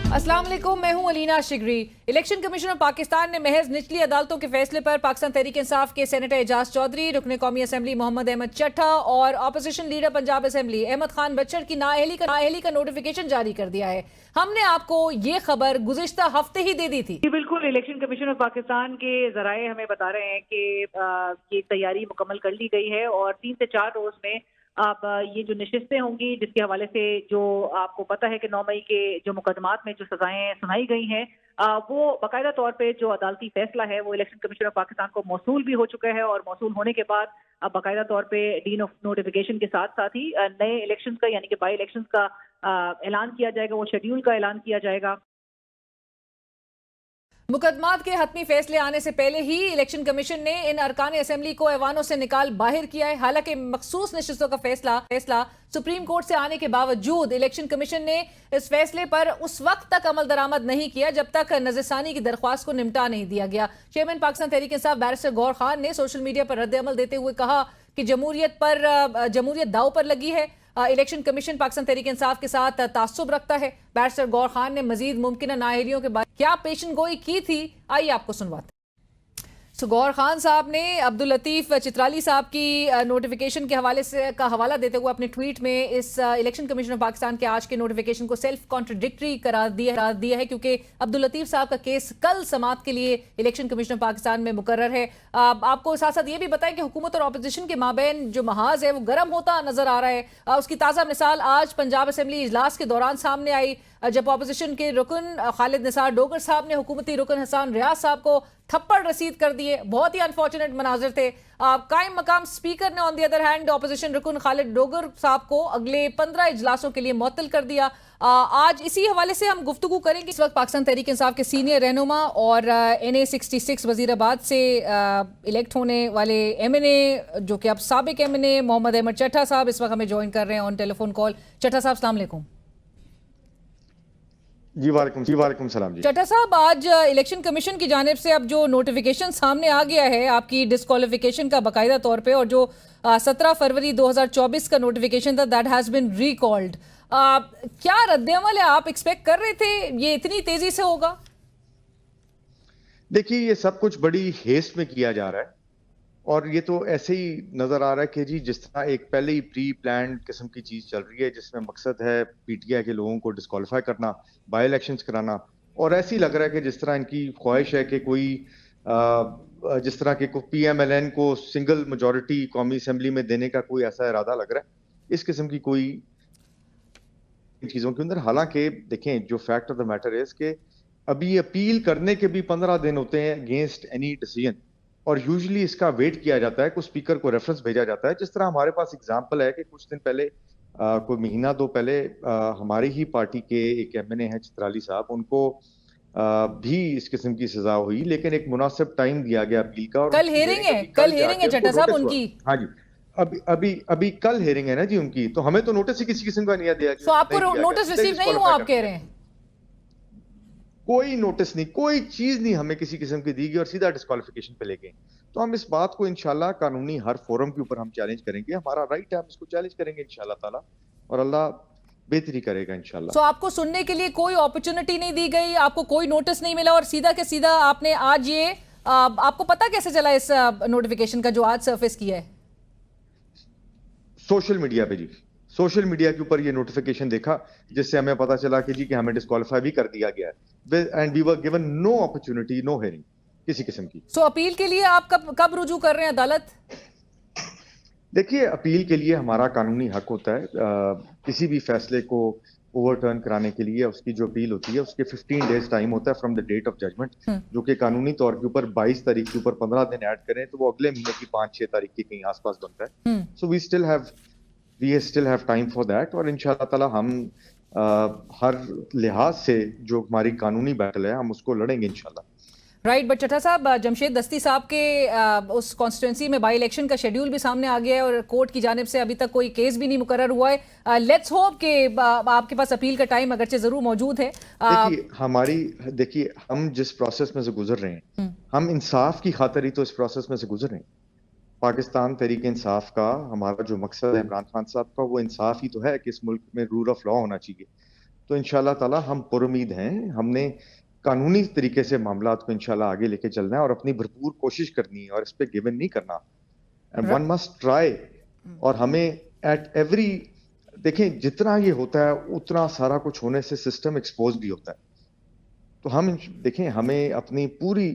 अस्सलाम वालेकुम, मैं हूं अलीना शिगरी। इलेक्शन कमीशन ऑफ पाकिस्तान ने महज निचली अदालतों के फैसले पर पाकिस्तान तहरीक इंसाफ के सेनेटर एजाज चौधरी, रुकन कौमी असम्बली मोहम्मद अहमद चट्टा और opposition leader Punjab assembly Ahmad Khan Bachhar की नाअहली का नोटिफिकेशन जारी कर दिया है। हमने आपको ये खबर गुज़िश्ता हफ्ते ही दे दी थी। जी बिल्कुल, इलेक्शन कमीशन ऑफ पाकिस्तान के जराए हमें बता रहे हैं कि ये तैयारी मुकम्मल कर ली गई है और 3 से 4 रोज में अब ये जो नशिस्तें होंगी, जिसके हवाले से जो आपको पता है कि 9 मई के जो मुकदमात में जो सजाएं सुनाई गई हैं, वो बाकायदा तौर पे जो अदालती फैसला है वो इलेक्शन कमीशन ऑफ पाकिस्तान को मौसूल भी हो चुका है और मौसूल होने के बाद अब बाकायदा तौर पे डीन ऑफ नोटिफिकेशन के साथ साथ ही नए इलेक्शन का यानी कि बाई इलेक्शन का ऐलान किया जाएगा, वो शेड्यूल का ऐलान किया जाएगा। मुकदमात के हतमी फैसले आने से पहले ही इलेक्शन कमीशन ने इन अरकान असेंबली को ऐवानों से निकाल बाहर किया है। हालांकि मखसूस नशिस्तों का फैसला सुप्रीम कोर्ट से आने के बावजूद इलेक्शन कमीशन ने इस फैसले पर उस वक्त तक अमल दरामद नहीं किया जब तक नजरसानी की दरख्वास्त को निपटा नहीं दिया गया। चेयरमैन पाकिस्तान तहरीक इंसाफ बैरिस्टर गौहर खान ने सोशल मीडिया पर रद्द-ए-अमल देते हुए कहा कि जमहूरियत दाव पर लगी है। इलेक्शन कमीशन पाकिस्तान तहरीक इंसाफ के साथ तासुब रखता है। बैरिस्टर गौहर खान ने मजीद मुमकिन नाअहलियों के बाद क्या पेशन गोई की थी, आइए आपको सुनवाते। गौहर खान साहब ने अब्दुल लतीफ चित्राली साहब की नोटिफिकेशन के हवाले से का हवाला देते हुए अपने ट्वीट में इस इलेक्शन कमीशन ऑफ पाकिस्तान के आज के नोटिफिकेशन को सेल्फ कॉन्ट्रडिक्टरी करार दिया है क्योंकि अब्दुल लतीफ साहब का केस कल समाअत के लिए इलेक्शन कमीशन ऑफ पाकिस्तान में मुकर्रर है। आपको साथ साथ ये भी बताएं कि हुकूमत और अपोजिशन के माबैन जो महाज है वो गर्म होता नजर आ रहा है। उसकी ताज़ा मिसाल आज पंजाब असेंबली इजलास के दौरान सामने आई जब अपोजिशन के रुकन खालिद निसार डोगर साहब ने हुकूमती रुकन हसन रियाज साहब को थप्पड़ रसीद कर दिए। बहुत ही अनफॉर्चुनेट मनाजिर थे। कायम मकाम स्पीकर ने on the other hand opposition रुकन खालिद डोगर साहब को अगले 15 इजलासों के लिए मुअत्तल कर दिया। आज इसी हवाले से हम गुफ्तगू करेंगे। इस वक्त पाकिस्तान तहरीक इंसाफ के सीनियर रहनुमा और NA 66 वजीराबाद से इलेक्ट होने वाले MNA जो कि अब साबिक MNA मोहम्मद अहमद चट्टा साहब इस वक्त हमें ज्वाइन कर रहे हैं ऑन टेलीफोन कॉल। चट्टा साहब अस्सलाम वालेकुम। जी वालेकुम सलाम जी। चट्टा साहब, आज इलेक्शन कमीशन की जानिब से अब जो नोटिफिकेशन सामने आ गया है आपकी डिस्क्वालिफिकेशन का बाकायदा तौर पे, और जो 17 फरवरी 2024 का नोटिफिकेशन था दैट हैज बीन रिकॉल्ड, क्या रद्द-ए-अमल है? आप एक्सपेक्ट कर रहे थे ये इतनी तेजी से होगा? देखिए, ये सब कुछ बड़ी हेस्ट में किया जा रहा है और ये तो ऐसे ही नजर आ रहा है कि जी जिस तरह एक पहले ही प्री प्लान किस्म की चीज चल रही है जिसमें मकसद है PTI के लोगों को डिस्क्वालीफाई करना, बाई इलेक्शंस कराना, और ऐसे ही लग रहा है कि जिस तरह इनकी ख्वाहिश है कि कोई जिस तरह के PMLN को सिंगल मेजॉरिटी कौमी असेंबली में देने का कोई ऐसा इरादा लग रहा है इस किस्म की कोई चीजों के अंदर। हालांकि देखें, जो फैक्ट ऑफ द मैटर है कि अभी अपील करने के भी 15 दिन होते हैं अगेंस्ट एनी डिसीजन, और यूजुअली इसका वेट किया जाता है, कुछ स्पीकर को रेफरेंस भेजा जाता है। जिस तरह हमारे पास एग्जांपल है कि कुछ दिन पहले कोई महीना दो पहले हमारी ही पार्टी के एक MNA हैं चित्राली साहब, उनको भी इस किस्म की सजा हुई, लेकिन एक मुनासिब टाइम दिया गया अपील का। और कल हेयरिंग है चट्टा साहब उनकी। हाँ जी, अभी कल हेयरिंग है ना जी उनकी, तो हमें तो नोटिस ही किसी किस्म का नहीं दिया। तो आपको नोटिस रिसीव नहीं हुआ, आप कह रहे हैं? कोई नोटिस नहीं, कोई चीज नहीं हमें किसी किस्म की दी गई और सीधा डिस्क्वालिफिकेशन पे ले गए। तो हम इस बात को इंशाल्लाह कानूनी हर फोरम के ऊपर हम चैलेंज करेंगे, हमारा राइट है, हम इसको चैलेंज करेंगे इंशाल्लाह ताला, और अल्लाह बेहतरी करेगा इंशाल्लाह। तो आपको सुनने के लिए कोई अपॉर्चुनिटी नहीं दी गई, आपको कोई नोटिस नहीं मिला और सीधा के सीधा आपने आज ये आपको पता कैसे चला इस नोटिफिकेशन का जो आज सरफेस किया है? सोशल मीडिया पे जी, सोशल मीडिया के ऊपर ये नोटिफिकेशन देखा जिससे हमें पता चला कि जी कि हमें डिस्क्वालीफाई भी कर दिया गया है and we were given no opportunity, no hearing किसी किस्म की। सो अपील के लिए आप कब रुजू कर रहे हैं अदालत? देखिए, अपील के लिए हमारा कानूनी हक होता है, किसी भी फैसले को ओवरटर्न कराने के लिए उसकी जो अपील होती है उसके 15 डेज टाइम होता है from the date of judgment, जो कि कानूनी तौर के ऊपर 22 तारीख के ऊपर 15 दिन ऐड करें तो वो अगले महीने की 5-6 तारीख के कहीं आसपास बनता है। So we still have time for that, और इंशाल्लाह ताला हम हर लिहाज से जो हमारी कानूनी बैटल है हम उसको लड़ेंगे इंशाल्लाह। राइट, बट चट्टा साहब, जमशेद दस्ती साहब के उस कॉन्स्टिट्यूंसी में बाई इलेक्शन का शेड्यूल भी सामने आ गया है और कोर्ट की जानिब से अभी तक कोई केस भी नहीं मुकर्रर हुआ है। लेट्स होप कि आपके पास अपील का टाइम अगरचे जरूर मौजूद है। देखिए हम जिस प्रोसेस में से गुजर रहे हैं, हम इंसाफ की खातिर ही तो इस प्रोसेस में से गुजर रहे हैं। पाकिस्तान तहरीक इंसाफ का हमारा जो मकसद है इमरान खान साहब का, वो इंसाफ ही तो है कि इस मुल्क में रूल ऑफ लॉ होना चाहिए। तो इंशाल्लाह ताला हम पुरुमीद हैं। हमने कानूनी तरीके से मामलात को इंशाल्लाह आगे लेके चलना है और अपनी भरपूर कोशिश करनी है और इस पे गिवन नहीं करना। And one must try. और हमें एट एवरी, देखें जितना ये होता है उतना सारा कुछ होने से सिस्टम एक्सपोज भी होता है। तो हम देखें, हमें अपनी पूरी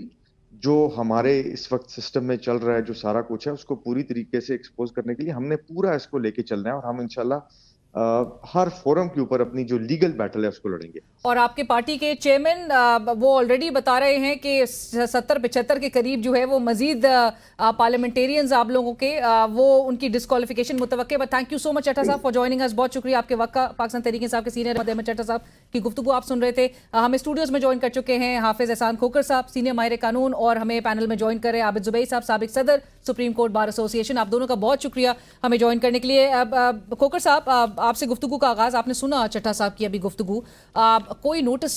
जो हमारे इस वक्त सिस्टम में चल रहा है, जो सारा कुछ है, उसको पूरी तरीके से एक्सपोज करने के लिए हमने पूरा इसको लेके चलना है और हम इंशाल्लाह हर फोरम के ऊपर अपनी जो लीगल बैटल है उसको लड़ेंगे। और आपके पार्टी के चेयरमैन वो ऑलरेडी बता रहे हैं कि 70-75 के करीब जो है वो मजीद पार्लियामेंटेरियंस आप लोगों के वो उनकी डिस्क्वालिफिकेशन मुतवक्के। But thank you so much Chatha sahab for joining us. बहुत शुक्रिया आपके वक्त का। पाकिस्तान तहरीक इंसाफ के सीनियर अहमद चट्टा साहब की गुफ्तगू आप सुन रहे थे। हमें स्टूडियोज में ज्वाइन कर चुके हैं हाफिज एहसान खोकर साहब, सीनियर माहिर कानून, और हमें पैनल में ज्वाइन कर रहे हैं आबिद जुबैर साहब, साबिक सदर सुप्रीम कोर्ट बार एसोसिएशन। आप दोनों का बहुत शुक्रिया हमें ज्वाइन करने के लिए। खोकर साहब, आपसे गुफ्तगू का आगाज आपने सुना चट्टा साहब की अभी गुफ्तगू। कोई नोटिस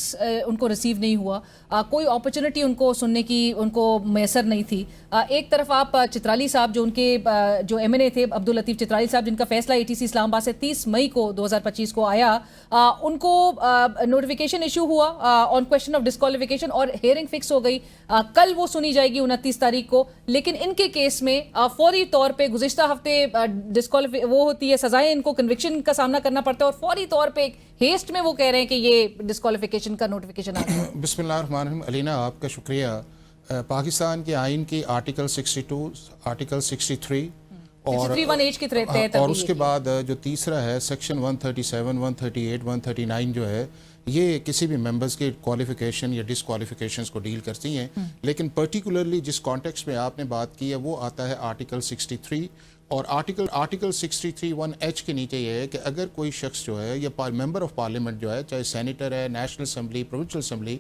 उनको रिसीव नहीं हुआ, कोई अपॉर्चुनिटी उनको सुनने की उनको मैसर नहीं थी। एक तरफ आप चित्राली साहब जो उनके जो एमएनए थे, अब्दुल लतीफ चित्राली साहब, जिनका फैसला एटीसी इस्लामाबाद से 30 मई को 2025 को आया, उनको नोटिफिकेशन इशू हुआ ऑन क्वेश्चन ऑफ डिस्क्वालिफिकेशन और हियरिंग फिक्स हो गई। कल वो सुनी जाएगी 29 तारीख को। लेकिन इनके केस में फौरी तौर पे गुज़िश्ता हफ्ते डिस्क्वालिफी वो होती है, सजाएं इनको कन्विक्शन का सामना करना पड़ता है, और फौरी तौर पे हेस्ट में वो कह रहे हैं कि ये डिस्क्वालिफिकेशन का नोटिफिकेशन आ गया। बिस्मिल्लाहिर्रहमानिर्रहीम। अलीना, आपका शुक्रिया। पाकिस्तान के आइन की आर्टिकल 62, आर्टिकल 63 और उसके बाद जो तीसरा है सेक्शन 137, 138, 139 जो है, ये किसी भी मेंबर्स के क्वालिफिकेशन या डिसक्वालिफिकेशंस को डील करती हैं। लेकिन पर्टिकुलरली जिस कॉन्टेक्स्ट में आपने बात की है वो आता है आर्टिकल 63। और आर्टिकल 63(1)H के नीचे ये है कि अगर कोई शख्स जो है या मेंबर ऑफ पार्लियामेंट जो है, चाहे सेनेटर है, नेशनल असम्बली, प्रोविंशियल असम्बली,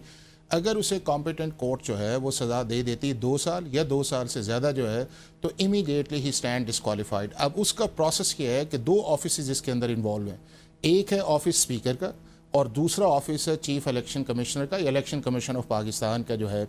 अगर उसे कॉम्पिटेंट कोर्ट जो है वो सज़ा दे देती है 2 साल या 2 साल से ज़्यादा जो है, तो इमीडिएटली ही स्टैंड डिस्क्वालिफाइड। अब उसका प्रोसेस ये है कि 2 ऑफिस इसके अंदर इन्वॉल्व हैं। एक है ऑफिस स्पीकर का और दूसरा ऑफिस है चीफ इलेक्शन कमिश्नर का, इलेक्शन कमीशन ऑफ पाकिस्तान का जो है।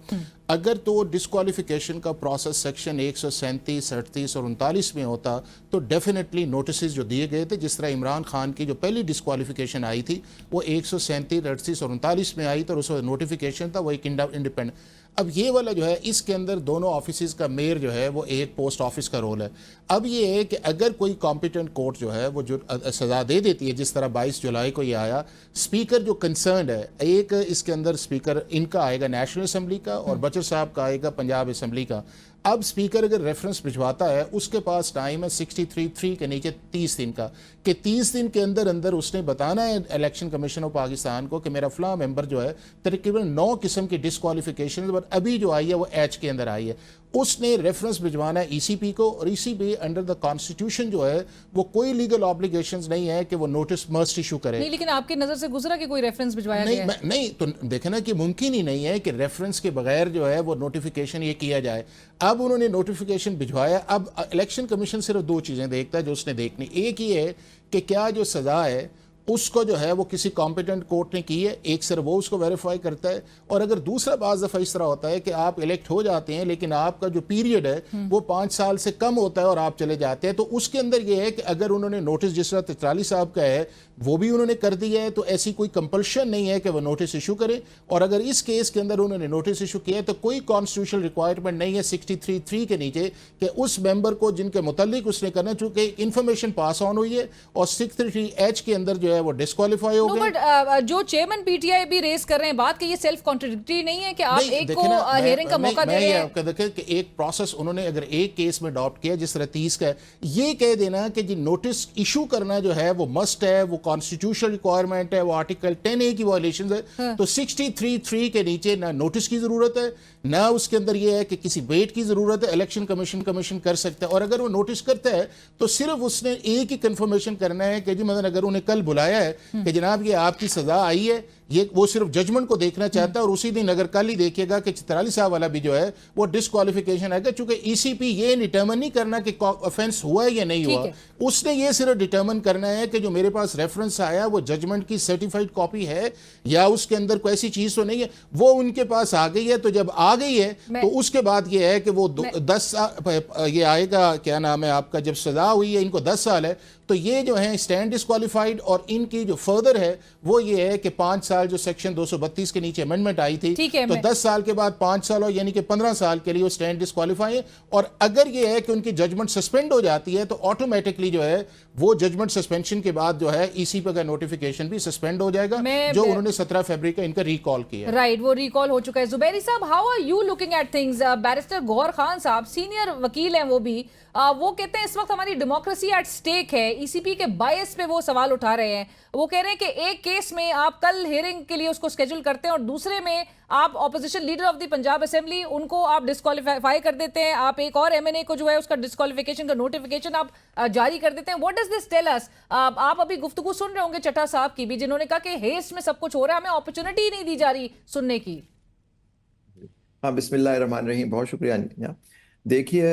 अगर तो डिस्क्वालिफिकेशन का प्रोसेस सेक्शन 137, 38 और 39 में होता तो डेफिनेटली नोटिस जो दिए गए थे, जिस तरह इमरान खान की जो पहली डिस्क्वालिफिकेशन आई थी वो 137, 38 और 39 में आई तो उसका नोटिफिकेशन था वो एक इंडिपेंडेंट। अब ये वाला जो है इसके अंदर दोनों ऑफिस का मेयर जो है वो एक पोस्ट ऑफिस का रोल है। अब ये है कि अगर कोई कॉम्पिटेंट कोर्ट जो है वो जो सज़ा दे देती है, जिस तरह 22 जुलाई को ये आया, स्पीकर जो कंसर्न है, एक इसके अंदर स्पीकर इनका आएगा नेशनल असम्बली का और बचर साहब का आएगा पंजाब असम्बली का। अब स्पीकर अगर रेफरेंस भिजवाता है उसके पास टाइम है 63(3) के नीचे 30 दिन का, कि 30 दिन के अंदर अंदर उसने बताना है इलेक्शन कमीशन ऑफ पाकिस्तान को कि मेरा फला मेंबर जो है तकरीबन 9 किस्म की डिस्क्वालिफिकेशन पर अभी जो आई है वो एच के अंदर आई है, उसने रेफरेंस भिजवाना है ईसीपी को। और ईसीपी अंडर द कॉन्स्टिट्यूशन जो है वो कोई लीगल ऑब्लिगेशंस नहीं है कि वो नोटिस मस्ट इशू करे। नहीं, लेकिन आपकी नजर से गुजरा कि कोई रेफरेंस भिजवाया नहीं, गया है? नहीं, तो देखे ना कि मुमकिन ही नहीं है कि रेफरेंस के बगैर जो है वो नोटिफिकेशन ये किया जाए। अब उन्होंने नोटिफिकेशन भिजवाया। अब इलेक्शन कमीशन सिर्फ 2 चीज़ें देखता है जो उसने देखनी। एक ही है कि क्या जो सज़ा है उसको जो है वो किसी कॉम्पिटेंट कोर्ट ने की है, एक सिर्फ वो उसको वेरीफाई करता है। और अगर दूसरा बाज़ दफ़ा इस तरह होता है कि आप इलेक्ट हो जाते हैं लेकिन आपका जो पीरियड है वो 5 साल से कम होता है और आप चले जाते हैं, तो उसके अंदर ये है कि अगर उन्होंने नोटिस, जिस तरह चित्राली साहब का है वो भी उन्होंने कर दिया है, तो ऐसी कोई कंपल्शन नहीं है कि वो नोटिस इशू करें। और अगर इस केस के अंदर उन्होंने नोटिस इशू किया है तो कोई कॉन्स्टिट्यूशनल रिक्वायरमेंट नहीं है 63(3) के नीचे कि उस मेंबर को जिनके मुतालिक उसने करना, चूंकि इंफॉर्मेशन पास ऑन हुई है और 63(H) के अंदर जो है वो डिस्क्वालीफाई हो गए। बट जो चेयरमैन पीटीआई भी रेस कर रहे हैं बात कि ये सेल्फ कॉन्ट्रडिक्टरी नहीं है कि आप एक को हियरिंग का मौका दे रहे हैं? आपका देखें कि एक प्रोसेस उन्होंने अगर एक केस में अडॉप्ट किया जिस तरह 30 का है, ये कह देना कि जी नोटिस इशू करना जो है वो मस्ट है, वो कॉन्स्टिट्यूशनल रिक्वायरमेंट है, वो आर्टिकल 10A की वायलेशन है। तो 63(3) के नीचे ना नोटिस की जरूरत है ना उसके अंदर ये है कि किसी वेट की जरूरत है। इलेक्शन कमीशन कर सकता है और अगर वो नोटिस करता है तो सिर्फ उसने एक ही कंफर्मेशन करना है कि जी मतलब अगर उन्हें कल बुलाया है कि जनाब ये आपकी सजा आई है, ये वो सिर्फ जजमेंट को देखना चाहता है और उसी दिन अगर कल ही देखिएगा कि चित्राली साहब वाला भी जो है वो डिस्क्वालिफिकेशन आएगा। चूंकि ईसीपी ये डिटर्मिन नहीं करना कि ऑफेंस हुआ है या नहीं हुआ, उसने ये सिर्फ डिटर्मिन करना है कि जो मेरे पास रेफरेंस आया वो जजमेंट की सर्टिफाइड कॉपी है या उसके अंदर कोई ऐसी चीज तो नहीं है, वो उनके पास आ गई है। तो जब आ गई है तो उसके बाद ये है कि वो 10 साल ये आएगा, क्या नाम है आपका, जब सजा हुई है इनको 10 साल है तो ये जो है स्टैंड डिस्क्वालिफाइड, और इनकी जो फर्दर है वो ये है कि 5 साल जो सेक्शन 232 के नीचे अमेंडमेंट आई थी, तो 10 साल के बाद 5 साल और यानी कि 15 साल के लिए वो स्टैंड डिस्क्वालीफाई है। और अगर ये है कि उनकी जजमेंट सस्पेंड हो जाती है तो ऑटोमेटिकली जो है वो जजमेंट सस्पेंशन के बाद जो है ईसीपी का नोटिफिकेशन भी सस्पेंड हो जाएगा, जो उन्होंने 17 फरवरी का इनका रिकॉल किया। राइट, वो रिकॉल हो चुका है। जुबैरी साहब, how are you looking at things? Barrister Gohar Khan साहब सीनियर वकील हैं, वो भी वो कहते हैं इस वक्त हमारी डेमोक्रेसी एट स्टेक है। ईसीपी के बायस पे वो सवाल उठा रहे हैं। वो कह रहे हैं कि एक केस में आप कल हियरिंग के लिए उसको स्केड्यूल करते हैं और दूसरे में आप opposition leader of the Punjab assembly उनको आप डिस्क्वालीफाई कर देते हैं। आप एक और एमएनए को जो है उसका डिस्क्वालिफिकेशन का नोटिफिकेशन आप जारी कर देते हैं। What does this tell us? आप अभी गुफ्तगू सुन रहे होंगे चट्टा साहब की भी, जिन्होंने कहा कि हेस्ट में सब कुछ हो रहा है, हमें अपॉर्चुनिटी ही नहीं दी जा रही सुनने की। हाँ, बिस्मिल्लाहिर्रहमानिर्रहीम, बहुत शुक्रिया। देखिए,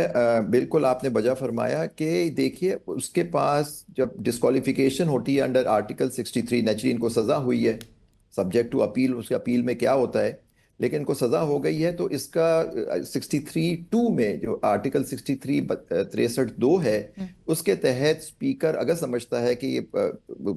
बिल्कुल आपने वजह फरमाया कि देखिए उसके पास जब डिस्क्वालिफिकेशन होती है अंडर आर्टिकल 63, नेचुरली इनको सज़ा हुई है सब्जेक्ट टू अपील, उसके अपील में क्या होता है, लेकिन इनको सज़ा हो गई है। तो इसका 63(2) में जो आर्टिकल 63(2) है उसके तहत स्पीकर अगर समझता है कि ये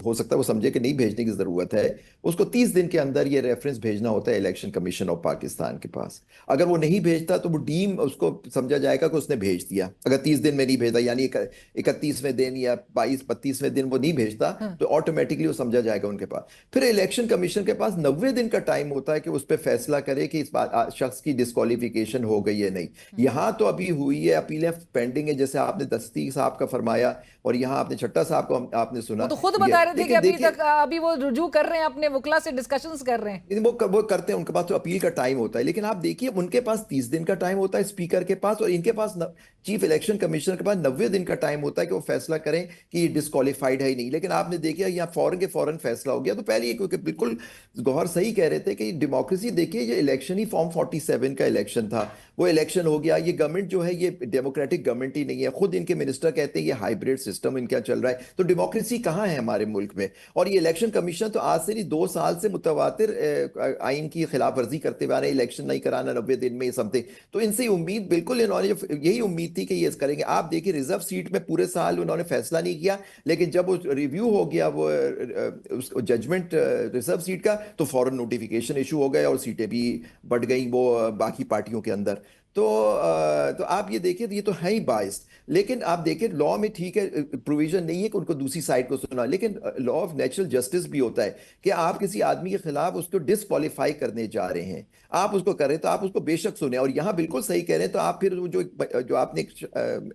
हो सकता है वो समझे कि नहीं भेजने की ज़रूरत है, उसको 30 दिन के अंदर ये रेफरेंस भेजना होता है इलेक्शन कमीशन ऑफ पाकिस्तान के पास। अगर वो नहीं भेजता तो वो डीम उसको समझा जाएगा कि उसने भेज दिया। अगर 30 दिन में नहीं भेजा, यानी 31वें दिन या 22-25वें दिन वो नहीं भेजता, तो ऑटोमेटिकली वो समझा जाएगा उनके पास। फिर इलेक्शन कमीशन के पास 90 दिन का टाइम होता है कि उस पर फैसला करे कि इस बात शख्स की डिस्क्वालिफिकेशन हो गई है नहीं। यहाँ तो अभी हुई है, अपीलें पेंडिंग है, जैसे आपने दस्ती साहब का फरमाया और यहाँ आपने छट्टा साहब को आपने सुना। वो तो खुद बता रहे थे कि अभी तक अभी वो रुजू कर रहे हैं, अपने वकला से डिस्कशंस कर रहे हैं। वो करते हैं, उनके पास तो अपील का टाइम होता है। लेकिन आप देखिए उनके पास 30 दिन का टाइम होता है स्पीकर के पास, और इनके पास चीफ इलेक्शन कमिश्नर के पास 90 दिन का टाइम होता है कि वो फैसला करें कि ये डिस्क्वालीफाइड है ही नहीं। लेकिन आपने देखिया यहाँ फौरन के फौरन फैसला हो गया। तो पहले क्योंकि बिल्कुल गौहर सही कह रहे थे कि डेमोक्रेसी, देखिए ये इलेक्शन ही फॉर्म 47 का इलेक्शन था, वो इलेक्शन हो गया। ये गवर्नमेंट जो है ये डेमोक्रेटिक गवर्नमेंट ही नहीं है। खुद इनके मिनिस्टर कहते हैं ये हाइब्रिड सिस्टम इनका चल रहा है। तो डेमोक्रेसी कहाँ है हमारे मुल्क में? और ये इलेक्शन कमीशन तो आज से नहीं 2 साल से मुतवातिर आइन की खिलाफ वर्जी करते हुए आ रहे हैं, इलेक्शन नहीं कराना 90 दिन में समथिंग। तो इनसे उम्मीद बिल्कुल इन्होंने यही उम्मीद थी कि ये करेंगे। आप देखिए रिजर्व सीट में पूरे साल उन्होंने फैसला नहीं किया, लेकिन जब वो रिव्यू हो गया वो जजमेंट रिजर्व सीट का, तो फौरन नोटिफिकेशन इशू हो गया और सीटें भी बढ़ गई वो बाकी पार्टियों के अंदर। तो आप ये देखिए, ये तो है ही बाइस्ड। लेकिन आप देखिए लॉ में ठीक है प्रोविजन नहीं है कि उनको दूसरी साइड को सुना, लेकिन लॉ ऑफ नेचुरल जस्टिस भी होता है कि आप किसी आदमी के खिलाफ उसको डिस्क्वालीफाई करने जा रहे हैं, आप उसको करें तो आप उसको बेशक सुने। और यहाँ बिल्कुल सही कह रहे हैं। तो आप फिर जो आपने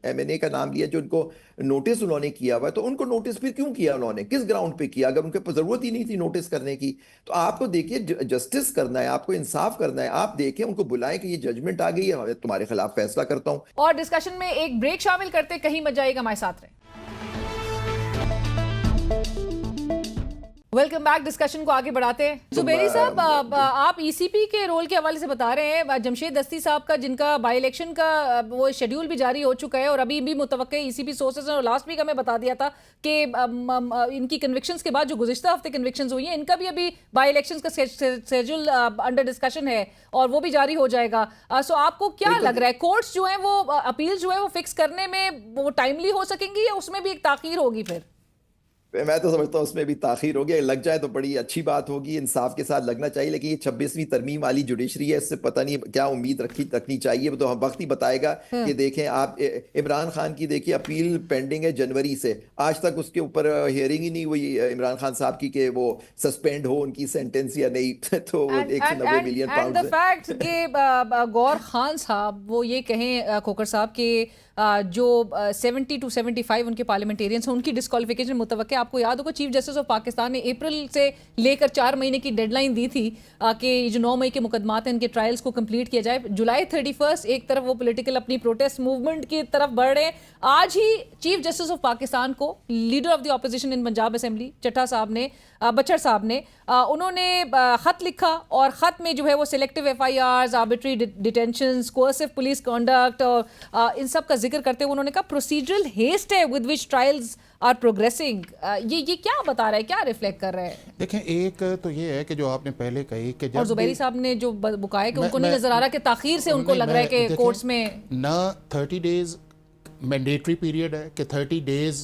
एमएनए का नाम लिया, जो उनको नोटिस उन्होंने किया हुआ है, तो उनको नोटिस फिर क्यों किया उन्होंने, किस ग्राउंड पे किया? अगर उनके पास जरूरत ही नहीं थी नोटिस करने की। तो आपको देखिए जस्टिस करना है, आपको इंसाफ करना है। आप देखें, उनको बुलाएं कि ये जजमेंट आ गई है, तुम्हारे खिलाफ फैसला करता हूं। और डिस्कशन में एक ब्रेक शामिल करते, कहीं मत जाइएगा, हमारे साथ रहे। Welcome back. डिस्कशन को आगे बढ़ाते हैं। जुबैरी साहब, आप ईसीपी के रोल के हवाले से बता रहे हैं। जमशेद दस्ती साहब का, जिनका बाई इलेक्शन का वो शेड्यूल भी जारी हो चुका है और अभी भी मुतवक्के ईसीपी सोर्सेज ने लास्ट वीक हमें बता दिया था कि इनकी कन्विक्शंस के बाद जो गुज़िश्ता हफ्ते कन्विक्शंस हुई हैं, इनका भी अभी बाई इलेक्शंस का शेड्यूल अंडर डिस्कशन है और वो भी जारी हो जाएगा। सो आपको क्या लग रहा है, कोर्ट्स जो है वो अपील जो है वो फिक्स करने में वो टाइमली हो सकेंगी या उसमें भी एक ताखीर होगी? फिर मैं तो समझता हूँ उसमें भी ताखीर होगी। लग जाए तो बड़ी अच्छी बात होगी, इंसाफ के साथ लगना चाहिए। लेकिन ये 26वीं तरमीम वाली जुडिशरी है, इससे पता नहीं क्या उम्मीद रखनी चाहिए, तो हम वक्त ही बताएगा। कि देखें आप, इमरान खान की देखिए अपील पेंडिंग है जनवरी से, आज तक उसके ऊपर हियरिंग ही नहीं हुई इमरान खान साहब की कि वो सस्पेंड हो उनकी सेंटेंस या नहीं। तो 190 million pound. And the fact कि गौहर खान साहब वो ये कहें खोकर साहब के जो 70 to 75 उनके पार्लियामेंटेरियंस हैं, उनकी डिस्क्वालिफिकेशन मुतवक्के। आपको याद होगा चीफ जस्टिस ऑफ पाकिस्तान ने अप्रैल से लेकर 4 महीने की डेडलाइन दी थी कि जो 9 मई के मुकदमात हैं इनके ट्रायल्स को कंप्लीट किया जाए। जुलाई 31 एक तरफ वो पॉलिटिकल अपनी प्रोटेस्ट मूवमेंट की तरफ बढ़ रहे हैं। आज ही चीफ जस्टिस ऑफ पाकिस्तान को leader of the opposition in Punjab assembly चट्टा साहब ने, बचर साहब ने, उन्होंने खत लिखा और खत में जो है वो selective FIRs, arbitrary detentions, coercive police conduct और इन सब का जिक्र करते हुए उन्होंने कहा प्रोसीजरल हेस्ट है with which trials are progressing. ये क्या बता रहा है, क्या रिफ्लेक्ट कर रहा है? देखें, एक तो ये है कि जो आपने पहले कही कि और जुबैरी साहब ने जो बुकाया कि उनको नहीं नजर आ रहा कि ताखीर से उनको लग रहा है कि कोर्ट्स में ना 30 डेज मैंडेटरी पीरियड है कि 30 डेज़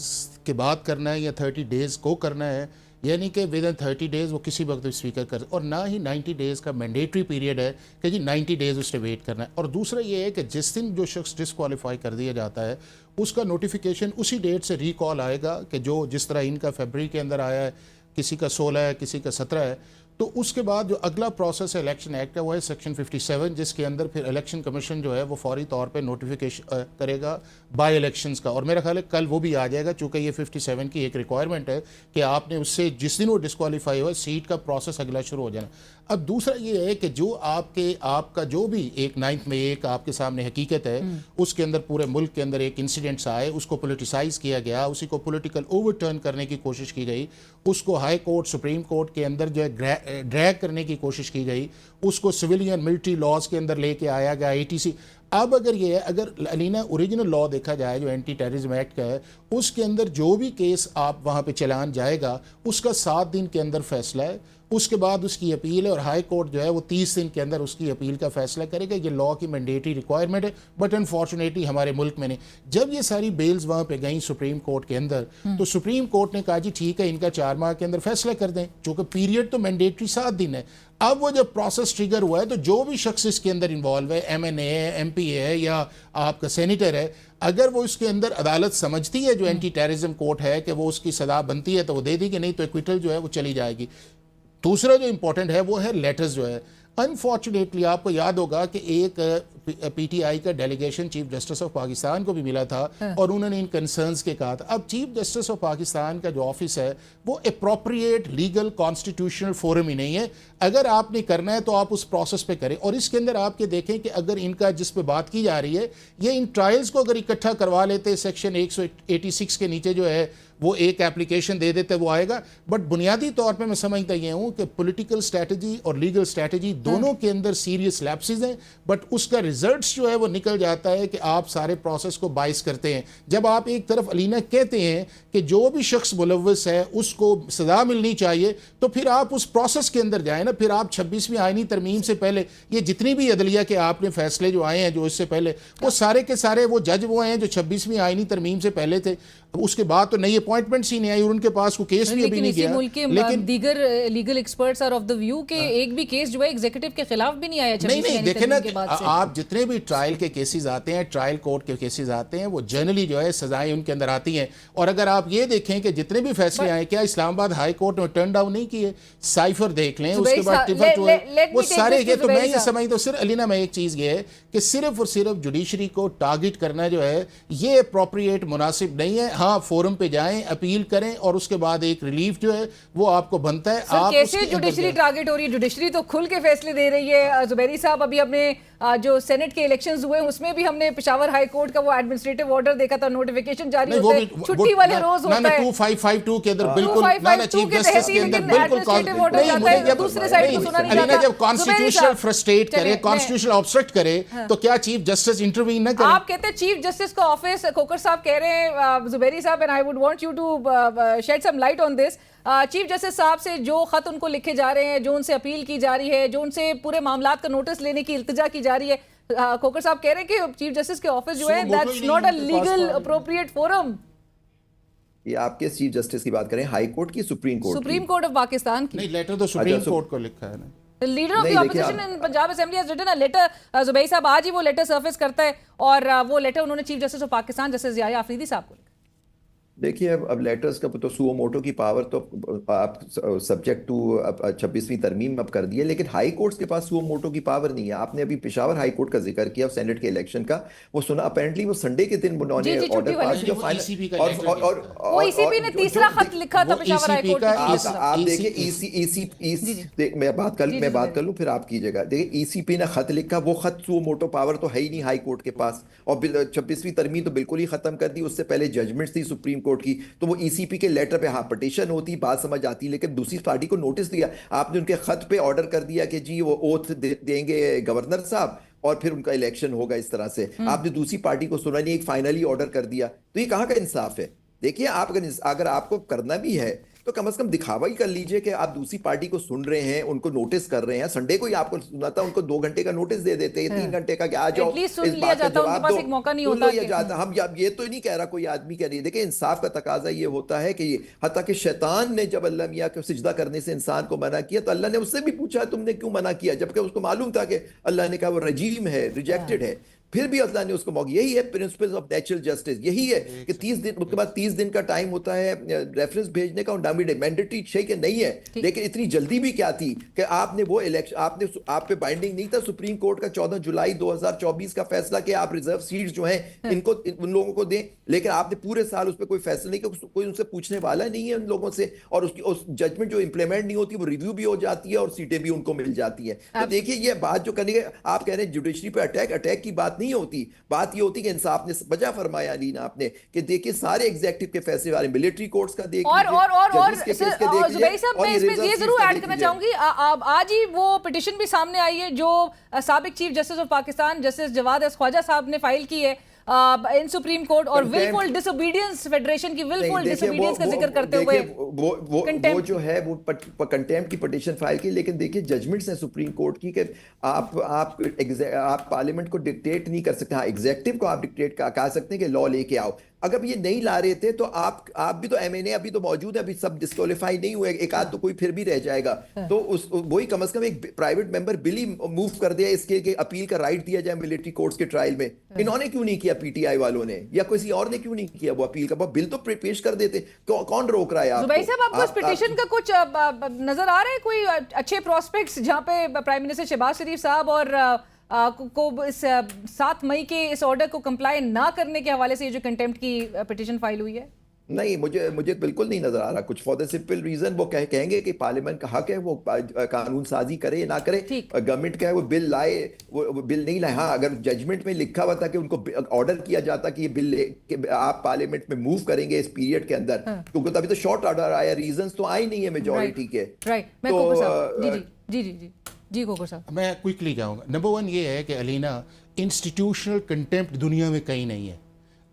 के बाद करना है या 30 डेज़ को करना है, यानी कि विद इन 30 डेज़ वो किसी वक्त स्पीकर कर, और ना ही 90 डेज़ का मैंडेटरी पीरियड है कि जी 90 डेज़ उसने वेट करना है। और दूसरा ये है कि जिस दिन जो शख्स डिसक्वालीफाई कर दिया जाता है उसका नोटिफिकेशन उसी डेट से रिकॉल आएगा कि जो जिस तरह इनका फरवरी के अंदर आया है, किसी का 16 है, किसी का 17 है। तो उसके बाद जो अगला प्रोसेस है इलेक्शन एक्ट का, वो है सेक्शन 57, जिसके अंदर फिर इलेक्शन कमीशन जो है वो फौरी तौर पे नोटिफिकेशन करेगा बाय इलेक्शंस का, और मेरा ख्याल है कल वो भी आ जाएगा, चूँकि ये 57 की एक रिक्वायरमेंट है कि आपने उससे जिस दिन वो डिस्क्वालीफाई हुआ सीट का प्रोसेस अगला शुरू हो जाना। अब दूसरा ये है कि जो आपका जो भी एक 9 में एक आपके सामने हकीकत है, उसके अंदर पूरे मुल्क के अंदर एक इंसिडेंट्स आए, उसको पोलिटिसाइज किया गया, उसी को पॉलिटिकल ओवरटर्न करने की कोशिश की गई, उसको हाई कोर्ट सुप्रीम कोर्ट के अंदर जो है ड्रैग करने की कोशिश की गई, उसको सिविलियन मिलिट्री लॉज के अंदर लेके आया गया, ATC। अब अगर ये है, अगर अलीना ओरिजिनल लॉ देखा जाए जो एंटी टेररिज्म एक्ट का है, उसके अंदर जो भी केस आप वहाँ पे चलान जाएगा उसका 7 दिन के अंदर फैसला है, उसके बाद उसकी अपील है, और हाई कोर्ट जो है वो 30 दिन के अंदर उसकी अपील का फैसला करेगा। ये लॉ की मैंडेटरी रिक्वायरमेंट है, बट अनफॉर्चुनेटली हमारे मुल्क में नहीं। जब ये सारी बेल्स वहाँ पे गई सुप्रीम कोर्ट के अंदर, तो सुप्रीम कोर्ट ने कहा जी ठीक है, इनका 4 माह के अंदर फैसला कर दें, चूँकि पीरियड तो मैंडेटरी 7 दिन है। अब वो जब प्रोसेस ट्रिगर हुआ है तो जो भी शख्स इसके अंदर इन्वॉल्व है, MNA है, MP है या आपका सेनेटर है, अगर वो इसके अंदर अदालत समझती है जो एंटी टेररिज्म कोर्ट है कि वो उसकी सजा बनती है तो वो दे देगी, नहीं तो एक्विटल जो है वो चली जाएगी। दूसरा जो इंपॉर्टेंट है वो है लेटर्स जो है। अनफॉर्चुनेटली आपको याद होगा कि एक PTI का delegation chief justice of Pakistan को भी मिला था और उन्होंने इन कंसर्न्स के कहा था। अब चीफ जस्टिस ऑफ पाकिस्तान का जो ऑफिस है वो अप्रोप्रिएट लीगल कॉन्स्टिट्यूशनल फोरम ही नहीं है। अगर आपने करना है तो आप उस प्रोसेस पे करें, और इसके अंदर आपके देखें कि अगर इनका जिस पे बात की जा रही है, ये इन ट्रायल्स को अगर इकट्ठा करवा लेते, सेक्शन 186 के नीचे जो है वो एक एप्लीकेशन दे देते, वो आएगा। बट बुनियादी तौर पे मैं समझता ये हूँ कि पॉलिटिकल स्ट्रैटेजी और लीगल स्ट्रैटेजी दोनों के अंदर सीरियस लैप्सेस हैं, बट उसका रिजल्ट्स जो है वो निकल जाता है कि आप सारे प्रोसेस को बाइस करते हैं। जब आप एक तरफ अलीना कहते हैं कि जो भी शख्स मुलव्वस है उसको सजा मिलनी चाहिए, तो फिर आप उस प्रोसेस के अंदर जाए ना। फिर आप 26वीं आईनी तरमीम से पहले ये जितनी भी अदलिया के आपने फैसले जो आए हैं जो इससे पहले, वो सारे के सारे वो जज वो हैं जो 26वीं आईनी तरमीम से पहले थे। उसके बाद तो नई अपॉइंटमेंट्स ही नहीं आई और उनके पास कोई केस भी अभी नहीं गया। लेकिन दीगर legal experts are of the view के एक भी केस जो है एग्जीक्यूटिव के खिलाफ भी नहीं आया। नहीं देखे ना, आप जितने भी ट्रायल के केसेस आते हैं, ट्रायल कोर्ट के केसेस आते हैं, वो जनरली जो है सजाएं उनके अंदर आती हैं। और अगर आप ये देखें कि जितने भी फैसले आए, क्या इस्लामाबाद हाई कोर्ट ने टर्न डाउन नहीं किए? साइफर देख लें, उसके बाद वो सारे के। तो मैं ये समझता हूँ सिर्फ अलीना में एक चीज ये है कि सिर्फ और सिर्फ जुडिशरी को टारगेट करना जो है ये अप्रोप्रिएट मुनासिब नहीं है। हाँ, फोरम पे जाएं, अपील करें और उसके बाद एक रिलीफ जो है वो आपको बनता है। आप कैसे जुडिशरी टारगेट हो रही है? जुडिशरी तो खुल के फैसले दे रही है। जुबैरी साहब, अभी अपने जो सेनेट के इलेक्शंस हुए उसमें भी हमने पेशावर हाई कोर्ट का वो एडमिनिस्ट्रेटिव ऑर्डर देखा था, नोटिफिकेशन जारी होता है, छुट्टी वाले रोज होता है। 2552 के अंदर बिल्कुल ना चीफ जस्टिस के अंदर बिल्कुल दूसरे साइड को सुना नहीं जाता। जब कॉन्स्टिट्यूशनल फ्रस्ट्रेट करे, कॉन्स्टिट्यूशनल ऑब्स्ट्रक्ट करे, तो क्या चीफ जस्टिस इंटरवीन ना करे? आप कहते हैं चीफ जस्टिस का ऑफिस, खोकर साहब कह रहे हैं, जुबैरी साहब, and I would want you to shed some light on this. Chief justice साहब से जो खत उनको लिखे जा रहे हैं, जो उनसे अपील की जा रही है, जो उनसे पूरे मामलात का नोटिस लेने की इल्तिजा की जा रही है, खोकर साहब कह रहे हैं कि चीफ जस्टिस के ऑफिस जो है that's not a legal appropriate forum. ये आपके चीफ जस्टिस की बात करें, हाई कोर्ट की, सुप्रीम कोर्ट ऑफ पाकिस्तान की? नहीं, लेटर तो सुप्रीम कोर्ट को लिखा है ना। The leader of the opposition in Punjab Assembly has written a letter. Zubairi साहब, आज ही वो लेटर सरफेस करता है और वो लेटर उन्होंने chief justice of Pakistan justice Zia Afridi साहब को। देखिए, अब लेटर्स का तो सुओ मोटो की पावर तो आप सब्जेक्ट टू 26वीं तरमीम अब कर दिए, लेकिन हाई कोर्ट्स के पास सुओ मोटो की पावर नहीं है। आपने अभी पेशावर हाई कोर्ट का जिक्र किया, सेनेट के इलेक्शन का, वो सुना अपेरेंटली वो संडे के दिन उन्होंने ऑर्डर पास किया और वो ईसीपी ने तीसरा खत लिखा था पेशावर हाई कोर्ट का। आप देखिए, मैं बात कर लूं फिर आप कीजिएगा। देखिए, ईसीपी ने खत लिखा, वो खत सुओ मोटो पावर तो है ही नहीं हाई कोर्ट के पास, और 26वीं तरमीम तो बिल्कुल ही खत्म कर दी। उससे पहले जजमेंट्स थी सुप्रीम कोर्ट की, तो वो ईसीपी के लेटर पे हाँ पिटीशन होती, बात समझ आती, लेकिन दूसरी पार्टी को नोटिस दिया आपने, उनके खत पे ऑर्डर कर दिया कि जी वो ओथ देंगे गवर्नर साहब और फिर उनका इलेक्शन होगा। इस तरह से आपने दूसरी पार्टी को सुना नहीं, एक फाइनली ऑर्डर कर दिया। तो ये कहाँ का इंसाफ है? देखिए, आप अगर आपको करना भी है तो कम से कम दिखावा ही कर लीजिए कि आप दूसरी पार्टी को सुन रहे हैं, उनको नोटिस कर रहे हैं। संडे को ही आपको सुना था, उनको 2 घंटे का नोटिस दे देते हैं, 3 घंटे का कि आ जाओ, एटलीस्ट सुन इस लिया बात का जाता, उनके जवाब पास दो, एक मौका नहीं सुन होता लो ये जाता। हम ये तो नहीं कह रहा कोई आदमी कह रही है, देखिए इंसाफ का तकाजा ये होता है कि हत्ता कि शैतान ने जब अल्लाह मियाँ को सिजदा करने से इंसान को मना किया तो अल्लाह ने उससे भी पूछा तुमने क्यों मना किया, जबकि उसको मालूम था कि अल्लाह ने कहा वो रजीम है, रिजेक्टेड है। फिर भी अल्लाह ने उसको मौका, यही है प्रिंसिपल्स ऑफ नेचुरल जस्टिस, यही है कि 30 दिन, उसके बाद 30 दिन का टाइम होता है रेफरेंस भेजने का, मैंडेटरी शे नहीं है। लेकिन इतनी जल्दी भी क्या थी कि आपने वो इलेक्शन, आप पे बाइंडिंग नहीं था सुप्रीम कोर्ट का 14 जुलाई 2024 का फैसला कि आप रिजर्व सीट्स जो हैं इनको उन लोगों को दें, लेकिन आपने पूरे साल उस पर कोई फैसला नहीं किया, कोई उनसे पूछने वाला नहीं है उन लोगों से, और उसकी उस जजमेंट जो इंप्लीमेंट नहीं होती वो रिव्यू भी हो जाती है और सीटें भी उनको मिल जाती है। तो देखिए ये बात जो करने आप कह रहे हैं जुडिशरी पे अटैक की बात नहीं होती, बात ये होती कि इंसाफ ने वजह फरमाया अलीना आपने कि देखिए सारे एग्जीक्यूटिव के फैसले वाले मिलिट्री कोर्ट्स का देख और लीजिए, जुबैर साहब मैं इसमें ये जरूर ऐड करना चाहूंगी, आज ही वो पिटीशन भी सामने आई है जो साबिक chief justice of Pakistan justice Jawad S Khawaja साहब ने फाइल की है इन सुप्रीम कोर्ट, और विलफुल डिसोबीडियंस, फेडरेशन की विलफुल डिसोबीडियंस का जिक्र करते हुए वो जो है वो कंटेम्प्ट की पिटीशन फाइल की। लेकिन देखिए जजमेंट्स हैं सुप्रीम कोर्ट की कि आप पार्लियामेंट को डिक्टेट नहीं कर सकते, हाँ एग्जीक्यूटिव को आप डिक्टेट कह सकते हैं कि लॉ लेके आओ। अगर ये नहीं ला रहे थे तो आप भी तो एमएनए अभी तो मौजूद है, अभी सब डिस्क्वालीफाई नहीं हुए, एक आध तो कोई फिर भी रह जाएगा, तो उस वही कम से कम एक प्राइवेट मेंबर बिल ही मूव कर दिया इसके कि अपील का राइट दिया जाए मिलिट्री कोर्ट्स के ट्रायल में। इन्होंने क्यों नहीं किया, पीटीआई वालों ने या किसी और ने क्यों नहीं किया वो अपील का, वो बिल तो पेश कर देते, कौन रोक रहा है आपको? जुबैर साहब आपको इस पिटीशन का कुछ नजर आ रहा है, कोई अच्छे प्रोस्पेक्ट्स जहां पे प्राइम मिनिस्टर शहबाज शरीफ साहब और को इस 7 मई के इस ऑर्डर को कंप्लाई ना करने के हवाले से ये जो कंटेम्प्ट की पिटीशन फाइल हुई है? नहीं, मुझे बिल्कुल नहीं नजर आ रहा कुछ, फॉर द सिंपल रीजन वो कहेंगे कि पार्लियामेंट का हक है वो कानून साजी करे ना करे, गवर्नमेंट का है वो बिल लाए, वो बिल नहीं लाए। हाँ अगर जजमेंट में लिखा हुआ था कि उनको ऑर्डर किया जाता कि ये बिल आप पार्लियामेंट में मूव करेंगे इस पीरियड के अंदर, क्योंकि तभी तो शॉर्ट ऑर्डर आया, रीजंस तो आए नहीं है मेजॉरिटी के। जी कोकर साहब मैं क्विकली जाऊंगा। नंबर 1 ये है कि अलीना इंस्टीट्यूशनल कंटेम्प्ट दुनिया में कहीं नहीं है।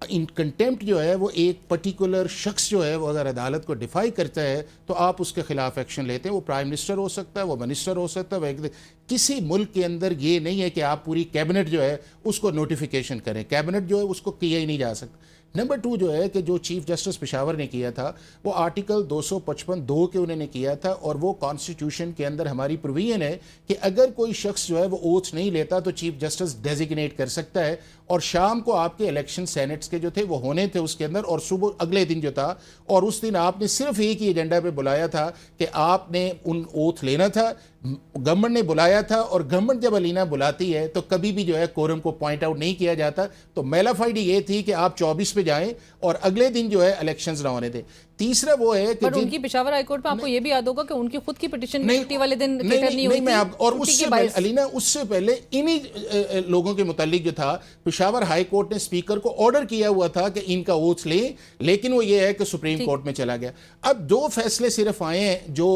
इन कंटेम्प्ट जो है वो एक पर्टिकुलर शख्स जो है वो अगर अदालत को डिफाई करता है तो आप उसके खिलाफ एक्शन लेते हैं। वो प्राइम मिनिस्टर हो सकता है, वो मिनिस्टर हो सकता है, वो किसी मुल्क के अंदर ये नहीं है कि आप पूरी कैबिनेट जो है उसको नोटिफिकेशन करें, कैबिनेट जो है उसको किया ही नहीं जा सकता। नंबर 2 जो है कि जो चीफ जस्टिस पेशावर ने किया था वो आर्टिकल 255(2) के उन्होंने किया था, और वो कॉन्स्टिट्यूशन के अंदर हमारी प्रोविजन है कि अगर कोई शख्स जो है वो ओथ नहीं लेता तो चीफ जस्टिस डेजिग्नेट कर सकता है। और शाम को आपके इलेक्शन सेनेट्स के जो थे वो होने थे उसके अंदर, और सुबह अगले दिन जो था, और उस दिन आपने सिर्फ एक ही एजेंडा पे बुलाया था कि आपने उन ओथ लेना था, गवर्नमेंट ने बुलाया था। और गवर्नमेंट जब अलीना बुलाती है तो कभी भी जो है कोरम को पॉइंट आउट नहीं किया जाता। तो मेलाफाइड ये थी कि आप 24 पे जाएं और अगले दिन जो है इलेक्शंस ना होने थे। तीसरा वो है कि उनकी पेशावर हाईकोर्ट में आपको ये भी याद होगा कि उनकी खुद की पिटीशन छुट्टी वाले दिन नहीं हुई थी। और उससे पहले अलीना, उससे पहले इन्हीं लोगों के मुतालिक जो था पेशावर हाई कोर्ट ने स्पीकर को ऑर्डर किया हुआ था कि इनका ओथ ले, लेकिन वो ये है कि सुप्रीम कोर्ट में चला गया। अब 2 फैसले सिर्फ आए हैं जो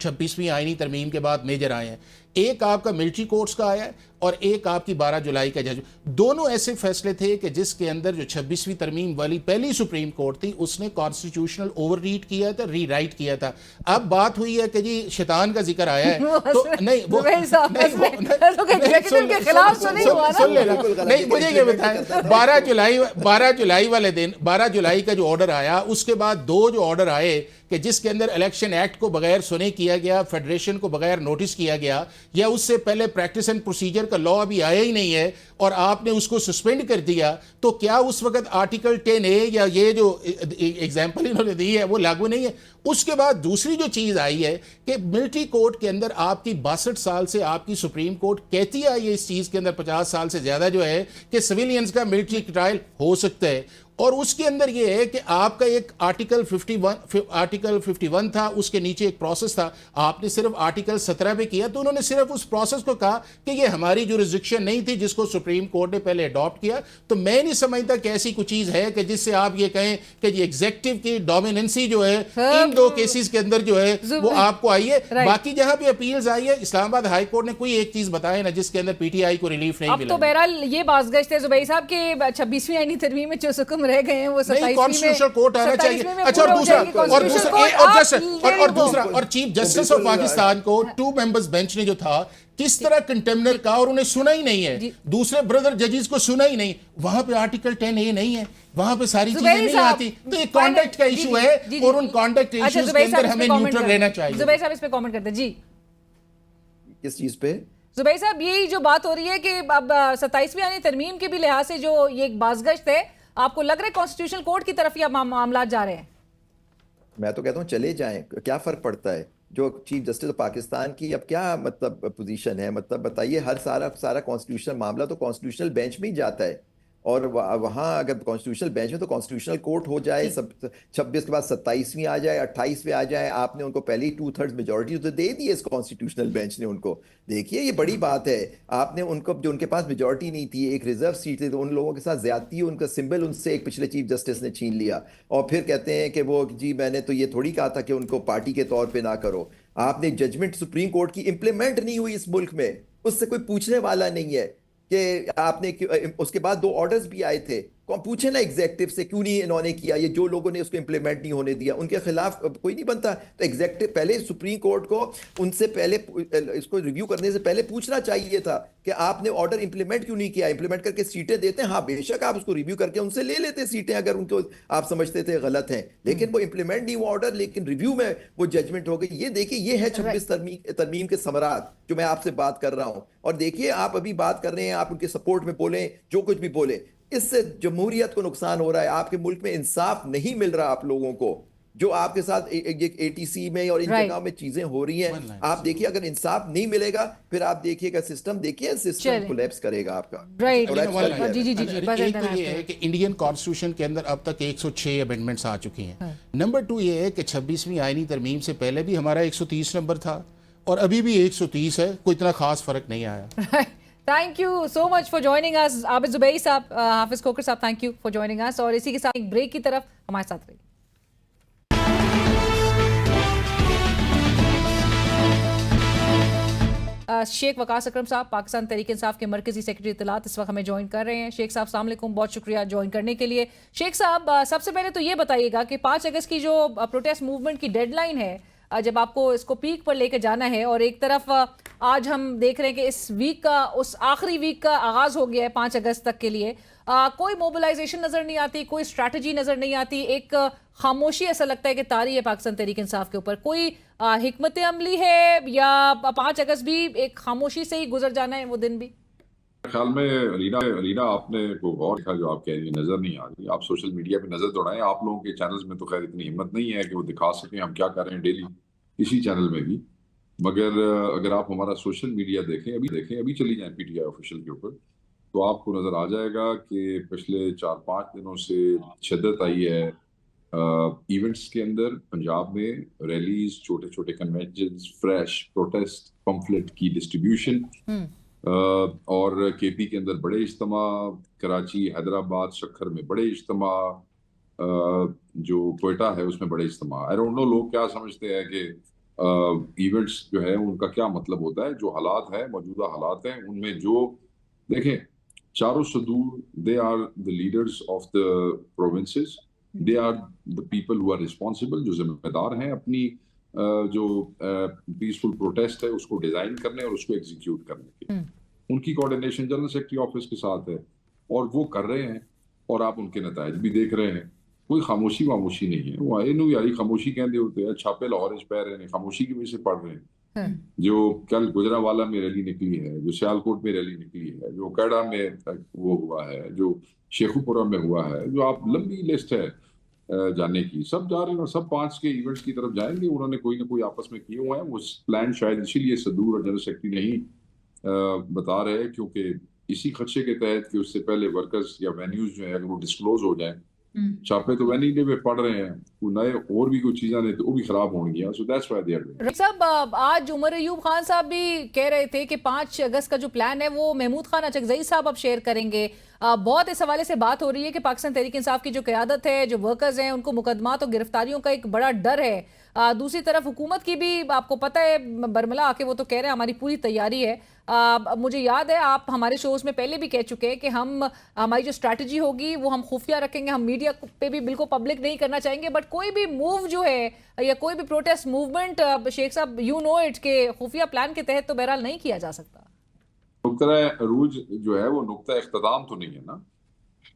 26वीं आईनी तरमीम के बाद मेजर आए हैं। एक आपका मिलिट्री कोर्ट्स का आया है और एक आपकी 12 जुलाई का जज। दोनों ऐसे फैसले थे कि जिसके अंदर जो 26वीं तरमीम वाली पहली सुप्रीम कोर्ट थी उसने कॉन्स्टिट्यूशनल ओवररीड किया था, रीराइट किया था। अब बात हुई है कि जी शैतान का जिक्र आया है तो नहीं, वो सुन लेना। नहीं, मुझे ये बताएं 12 जुलाई वाले दिन 12 जुलाई का जो ऑर्डर आया, उसके बाद 2 जो ऑर्डर आए कि जिसके अंदर इलेक्शन एक्ट को बगैर सुने किया गया, फेडरेशन को बगैर नोटिस किया गया, या उससे पहले प्रैक्टिस एंड प्रोसीजर का लॉ अभी आया ही नहीं है और आपने उसको सस्पेंड कर दिया, तो क्या उस वक्त आर्टिकल 10A या ये जो एग्जाम्पल इन्होंने दी है वो लागू नहीं है? उसके बाद दूसरी जो चीज आई है कि मिलिट्री कोर्ट के अंदर आपकी 62 साल से आपकी सुप्रीम कोर्ट कहती आई है इस चीज के अंदर 50 साल से ज्यादा जो है कि सिविलियंस का मिलिट्री ट्रायल हो सकता है। और उसके अंदर ये है कि आपका एक आर्टिकल 51 था, उसके नीचे एक प्रोसेस था, आपने सिर्फ आर्टिकल 17 पे किया। तो उन्होंने सिर्फ उस प्रोसेस को कहा कि ये हमारी जुरिस्डिक्शन नहीं थी जिसको सुप्रीम कोर्ट ने पहले अडॉप्ट किया। तो मैं नहीं समझता कि ऐसी कुछ चीज है कि जिससे आप ये कहें कि ये एग्जीक्यूटिव की डोमिनेंसी जो है इन 2 केसेस के अंदर जो है वो आपको आई है। बाकी जहां भी अपील्स आई है, इस्लामाबाद हाई कोर्ट ने कोई एक चीज बताया ना जिसके अंदर पीटीआई को रिलीफ नहीं मिला। अब तो बहरहाल ये बाज़गश्त है जुबैर साहब के 26वीं आईनी तरमीम में जो हुक्म रह गए हैं वो 27वीं कॉन्स्टिट्यूशनल कोर्ट आना चाहिए। 27वीं में अच्छा, पूरे और हो दूसरा जाएगी और constitutional दूसरा court, और जस्ट आप और ले दूसरा लो। और चीफ जस्टिस ऑफ पाकिस्तान को 2 मेंबर्स बेंच ने जो था किस तरह कंटेम्नर का, और उन्हें सुना ही नहीं है, दूसरे ब्रदर जजेस को सुना ही नहीं। वहां पे आर्टिकल 10A नहीं है, वहां पे सारी चीजें जुबैर नहीं साहब, आती। तो ये कॉन्डक्ट का इशू है और उन कॉन्डक्ट अच्छा, इश्यूज के जुबैर साहब अंदर इस पे हमें comment न्यूट्रल करते हैं। रहना चाहिए। जुबैर साहब इस पे कमेंट करते हैं जी। किस चीज पे? जुबैर साहब, यही जो बात हो रही है कि अब 27वीं यानी तरमीम के भी लिहाज से जो ये एक बाज़गश्त है, आपको लग रहा है कॉन्स्टिट्यूशनल कोर्ट की तरफ या मामला जा रहे हैं? मैं तो कहता हूँ चले जाएं, क्या फर्क पड़ता है? जो चीफ जस्टिस ऑफ पाकिस्तान की अब क्या मतलब पोजीशन है, मतलब बताइए, हर सारा कॉन्स्टिट्यूशनल मामला तो कॉन्स्टिट्यूशनल बेंच में ही जाता है, और वहाँ अगर कॉन्स्टिट्यूशनल बेंच में तो कॉन्स्टिट्यूशनल कोर्ट हो जाए, सब 26 के बाद 27वीं आ जाए, 28वें आ जाए, आपने उनको पहले ही 2/3 मेजोरिटी तो दे दी है इस कॉन्स्टिट्यूशनल बेंच ने उनको। देखिए ये बड़ी बात है, आपने उनको जो उनके पास मेजोरिटी नहीं थी, एक रिजर्व सीट थी, तो उन लोगों के साथ ज्यादती, उनका सिंबल उनसे एक पिछले चीफ जस्टिस ने छीन लिया, और फिर कहते हैं कि वो जी मैंने तो ये थोड़ी कहा था कि उनको पार्टी के तौर पर ना करो। आपने जजमेंट सुप्रीम कोर्ट की इंप्लीमेंट नहीं हुई इस मुल्क में, उससे कोई पूछने वाला नहीं है कि आपने उसके बाद 2 ऑर्डर्स भी आए थे, कौन पूछे ना एग्जेक्टिव से क्यों नहीं इन्होंने किया, ये जो लोगों ने उसको इंप्लीमेंट नहीं होने दिया उनके खिलाफ कोई नहीं बनता। तो एग्जेक्टिव पहले सुप्रीम कोर्ट को उनसे पहले इसको रिव्यू करने से पहले पूछना चाहिए था कि आपने ऑर्डर इंप्लीमेंट क्यों नहीं किया। इंप्लीमेंट करके सीटें देते हैं, हाँ बेशक आप उसको रिव्यू करके उनसे ले लेते सीटें अगर उनको आप समझते थे गलत हैं, लेकिन वो इंप्लीमेंट नहीं हुआ ऑर्डर, लेकिन रिव्यू में वो जजमेंट हो गई। ये देखिए, ये है 26 तरमीम के समरात जो मैं आपसे बात कर रहा हूं। और देखिए आप अभी बात कर रहे हैं, आप उनके सपोर्ट में बोले जो कुछ भी बोले, इससे जमहूरियत को नुकसान हो रहा है, आपके मुल्क में इंसाफ नहीं मिल रहा आप लोगों को, जो आपके साथ ATC में और इन जगह में चीजें हो रही हैं। आप देखिए अगर इंसाफ नहीं मिलेगा फिर आप देखिएगा सिस्टम कोलैप्स करेगा आपका। राइट, जी जी जी जी, एक तो ये है कि इंडियन कॉन्स्टिट्यूशन के अंदर अब तक 106 अमेंडमेंट्स आ चुकी हैं। नंबर 2 ये है कि 26वीं आईनी तरमीम से पहले भी हमारा 130 नंबर था और अभी भी 130 है, कोई इतना खास फर्क नहीं आया। Thank you so much for joining us Abid Zubairi साहब, हाफिज खोकर साहब, thank you for joining us. और इसी के साथ एक ब्रेक की तरफ हमारे साथ रहिए। शेख वकास अकरम साहब, पाकिस्तान तहरीक इंसाफ के मरकजी सेक्रेटरी इत्तलात, इस वक्त हमें ज्वाइन कर रहे हैं। शेख साहब अस्सलाम वालेकुम, बहुत शुक्रिया ज्वाइन करने के लिए। शेख साहब, सबसे पहले तो ये बताइएगा कि 5 अगस्त की जो प्रोटेस्ट मूवमेंट की डेडलाइन है, जब आपको इसको पीक पर लेकर जाना है, और एक तरफ आज हम देख रहे हैं कि इस वीक का, उस आखिरी वीक का आगाज हो गया है 5 अगस्त तक के लिए, कोई मोबिलाइजेशन नजर नहीं आती, कोई स्ट्रैटेजी नजर नहीं आती, एक खामोशी ऐसा लगता है कि तारी है पाकिस्तान तहरीक इंसाफ के ऊपर। कोई हिकमत अमली है या 5 अगस्त भी एक खामोशी से ही गुजर जाना है वो दिन भी? ख्याल में अलीना आपने को गौर किया जो आप कह रही है, नजर नहीं आ रही। आप सोशल मीडिया पे नजर दौड़ाएं, आप लोगों के चैनल्स में तो खैर इतनी हिम्मत नहीं है कि वो दिखा सकें हम क्या कर रहे हैं डेली किसी चैनल में भी, मगर अगर आप हमारा सोशल मीडिया देखें, अभी चली जाएं PTI ऑफिशियल के ऊपर, तो आपको नजर आ जाएगा कि पिछले 4-5 दिनों से शिद्दत आई है इवेंट्स के अंदर। पंजाब में रैलीज, छोटे छोटे कन्वेंशन, फ्रेश प्रोटेस्ट पम्फलेट की डिस्ट्रीब्यूशन, और KP के अंदर बड़े इज्तिमा, कराची, हैदराबाद, शक्कर में बड़े इज्तिमा, जो कोयटा है उसमें बड़े इज्तिमा। आई डोंट नो लोग क्या समझते हैं कि इवेंट्स जो है उनका क्या मतलब होता है। जो हालात है, मौजूदा हालात हैं, उनमें जो देखें चारों सदूर, they are the leaders of the provinces, they are the people who are responsible, जो जिम्मेदार हैं अपनी जो पीसफुल प्रोटेस्ट है उसको डिजाइन करने और उसको एग्जीक्यूट करने की। उनकी कोऑर्डिनेशन जनरल सेक्रेटरी ऑफिस के साथ है और वो कर रहे हैं, और आप उनके नताइज भी देख रहे हैं। कोई खामोशी वामोशी नहीं है। वो आए यारी खामोशी कहते होते हैं, छापे लाहौर पै रहे हैं, खामोशी की वजह से पढ़ रहे हैं। जो कल गुजरावाला में रैली निकली है, जो सियालकोट में रैली निकली है, जो कैडा में वो हुआ है, जो शेखुपुरा में हुआ है, जो आप लंबी लिस्ट है जाने की, सब जा रहे हैं और सब 5 के इवेंट्स की तरफ जाएंगे। उन्होंने कोई ना कोई आपस में किए हुए हैं। वो प्लान शायद इसीलिए सदूर और जनरल सेक्रेटरी नहीं बता रहे, क्योंकि इसी खदशे के तहत कि उससे पहले वर्कर्स या वेन्यूज जो है अगर वो डिस्क्लोज हो जाए, छापे तो वेन्यू डे पे पड़ रहे हैं, वो नए और भी कुछ चीजें तो वो भी खराब होंगी। So that's why they are doing. साहब, आज उमर अयूब खान साहब भी कह रहे थे कि 5 अगस्त का जो प्लान है वो महमूद खान अचकजई साहब अब शेयर करेंगे। बहुत इस हवाले से बात हो रही है कि पाकिस्तान तहरीक इंसाफ की जो क़यादत है, जो वर्कर्स हैं, उनको मुकदमात और गिरफ्तारियों का एक बड़ा डर है। दूसरी तरफ हुकूमत की भी आपको पता है, बरमला आके वो तो कह रहे हैं हमारी पूरी तैयारी है। मुझे याद है आप हमारे शोज में पहले भी कह चुके हैं कि हमारी जो स्ट्रैटेजी होगी वो हम खुफिया रखेंगे, हम मीडिया पे भी बिल्कुल पब्लिक नहीं करना चाहेंगे, बट कोई भी मूव जो है या कोई भी प्रोटेस्ट मूवमेंट शेख साहब यू नो इट के खुफिया प्लान के तहत तो बहरहाल नहीं किया जा सकता। नुक्ता अरूज जो है वो नुक्ता इख्तिताम तो नहीं है ना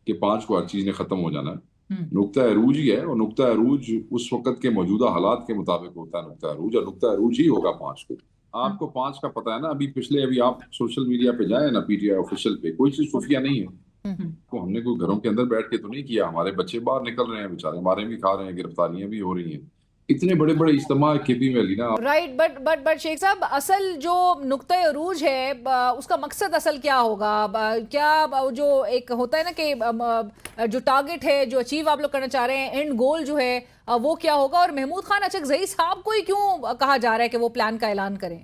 कि 5 को हर चीज ने खत्म हो जाना है। नुक्ता अरूज ही है, और नुक्ता अरूज उस वक्त के मौजूदा हालात के मुताबिक होता है नुक्ता अरूज, और नुक्ता अरूज ही होगा 5 को। आपको 5 का पता है ना, अभी आप सोशल मीडिया पे जाए ना, पीटीआई ऑफिशियल पे, कोई चीज खुफिया नहीं है। तो हमने कोई घरों के अंदर बैठ के तो नहीं किया, हमारे बच्चे बाहर निकल रहे हैं बेचारे, मारे भी खा रहे हैं, गिरफ्तारियां भी हो रही हैं, इतने बड़े बड़े इज्तिमा केपी में लीना। राइट, बट शेख साहब असल जो नुक्ता अरूज है उसका मकसद असल क्या होगा? क्या जो एक होता है ना कि जो टारगेट है, जो अचीव आप लोग करना चाह रहे हैं, एंड गोल जो है वो क्या होगा? और महमूद खान अचकजई साहब को ही क्यों कहा जा रहा है कि वो प्लान का ऐलान करें?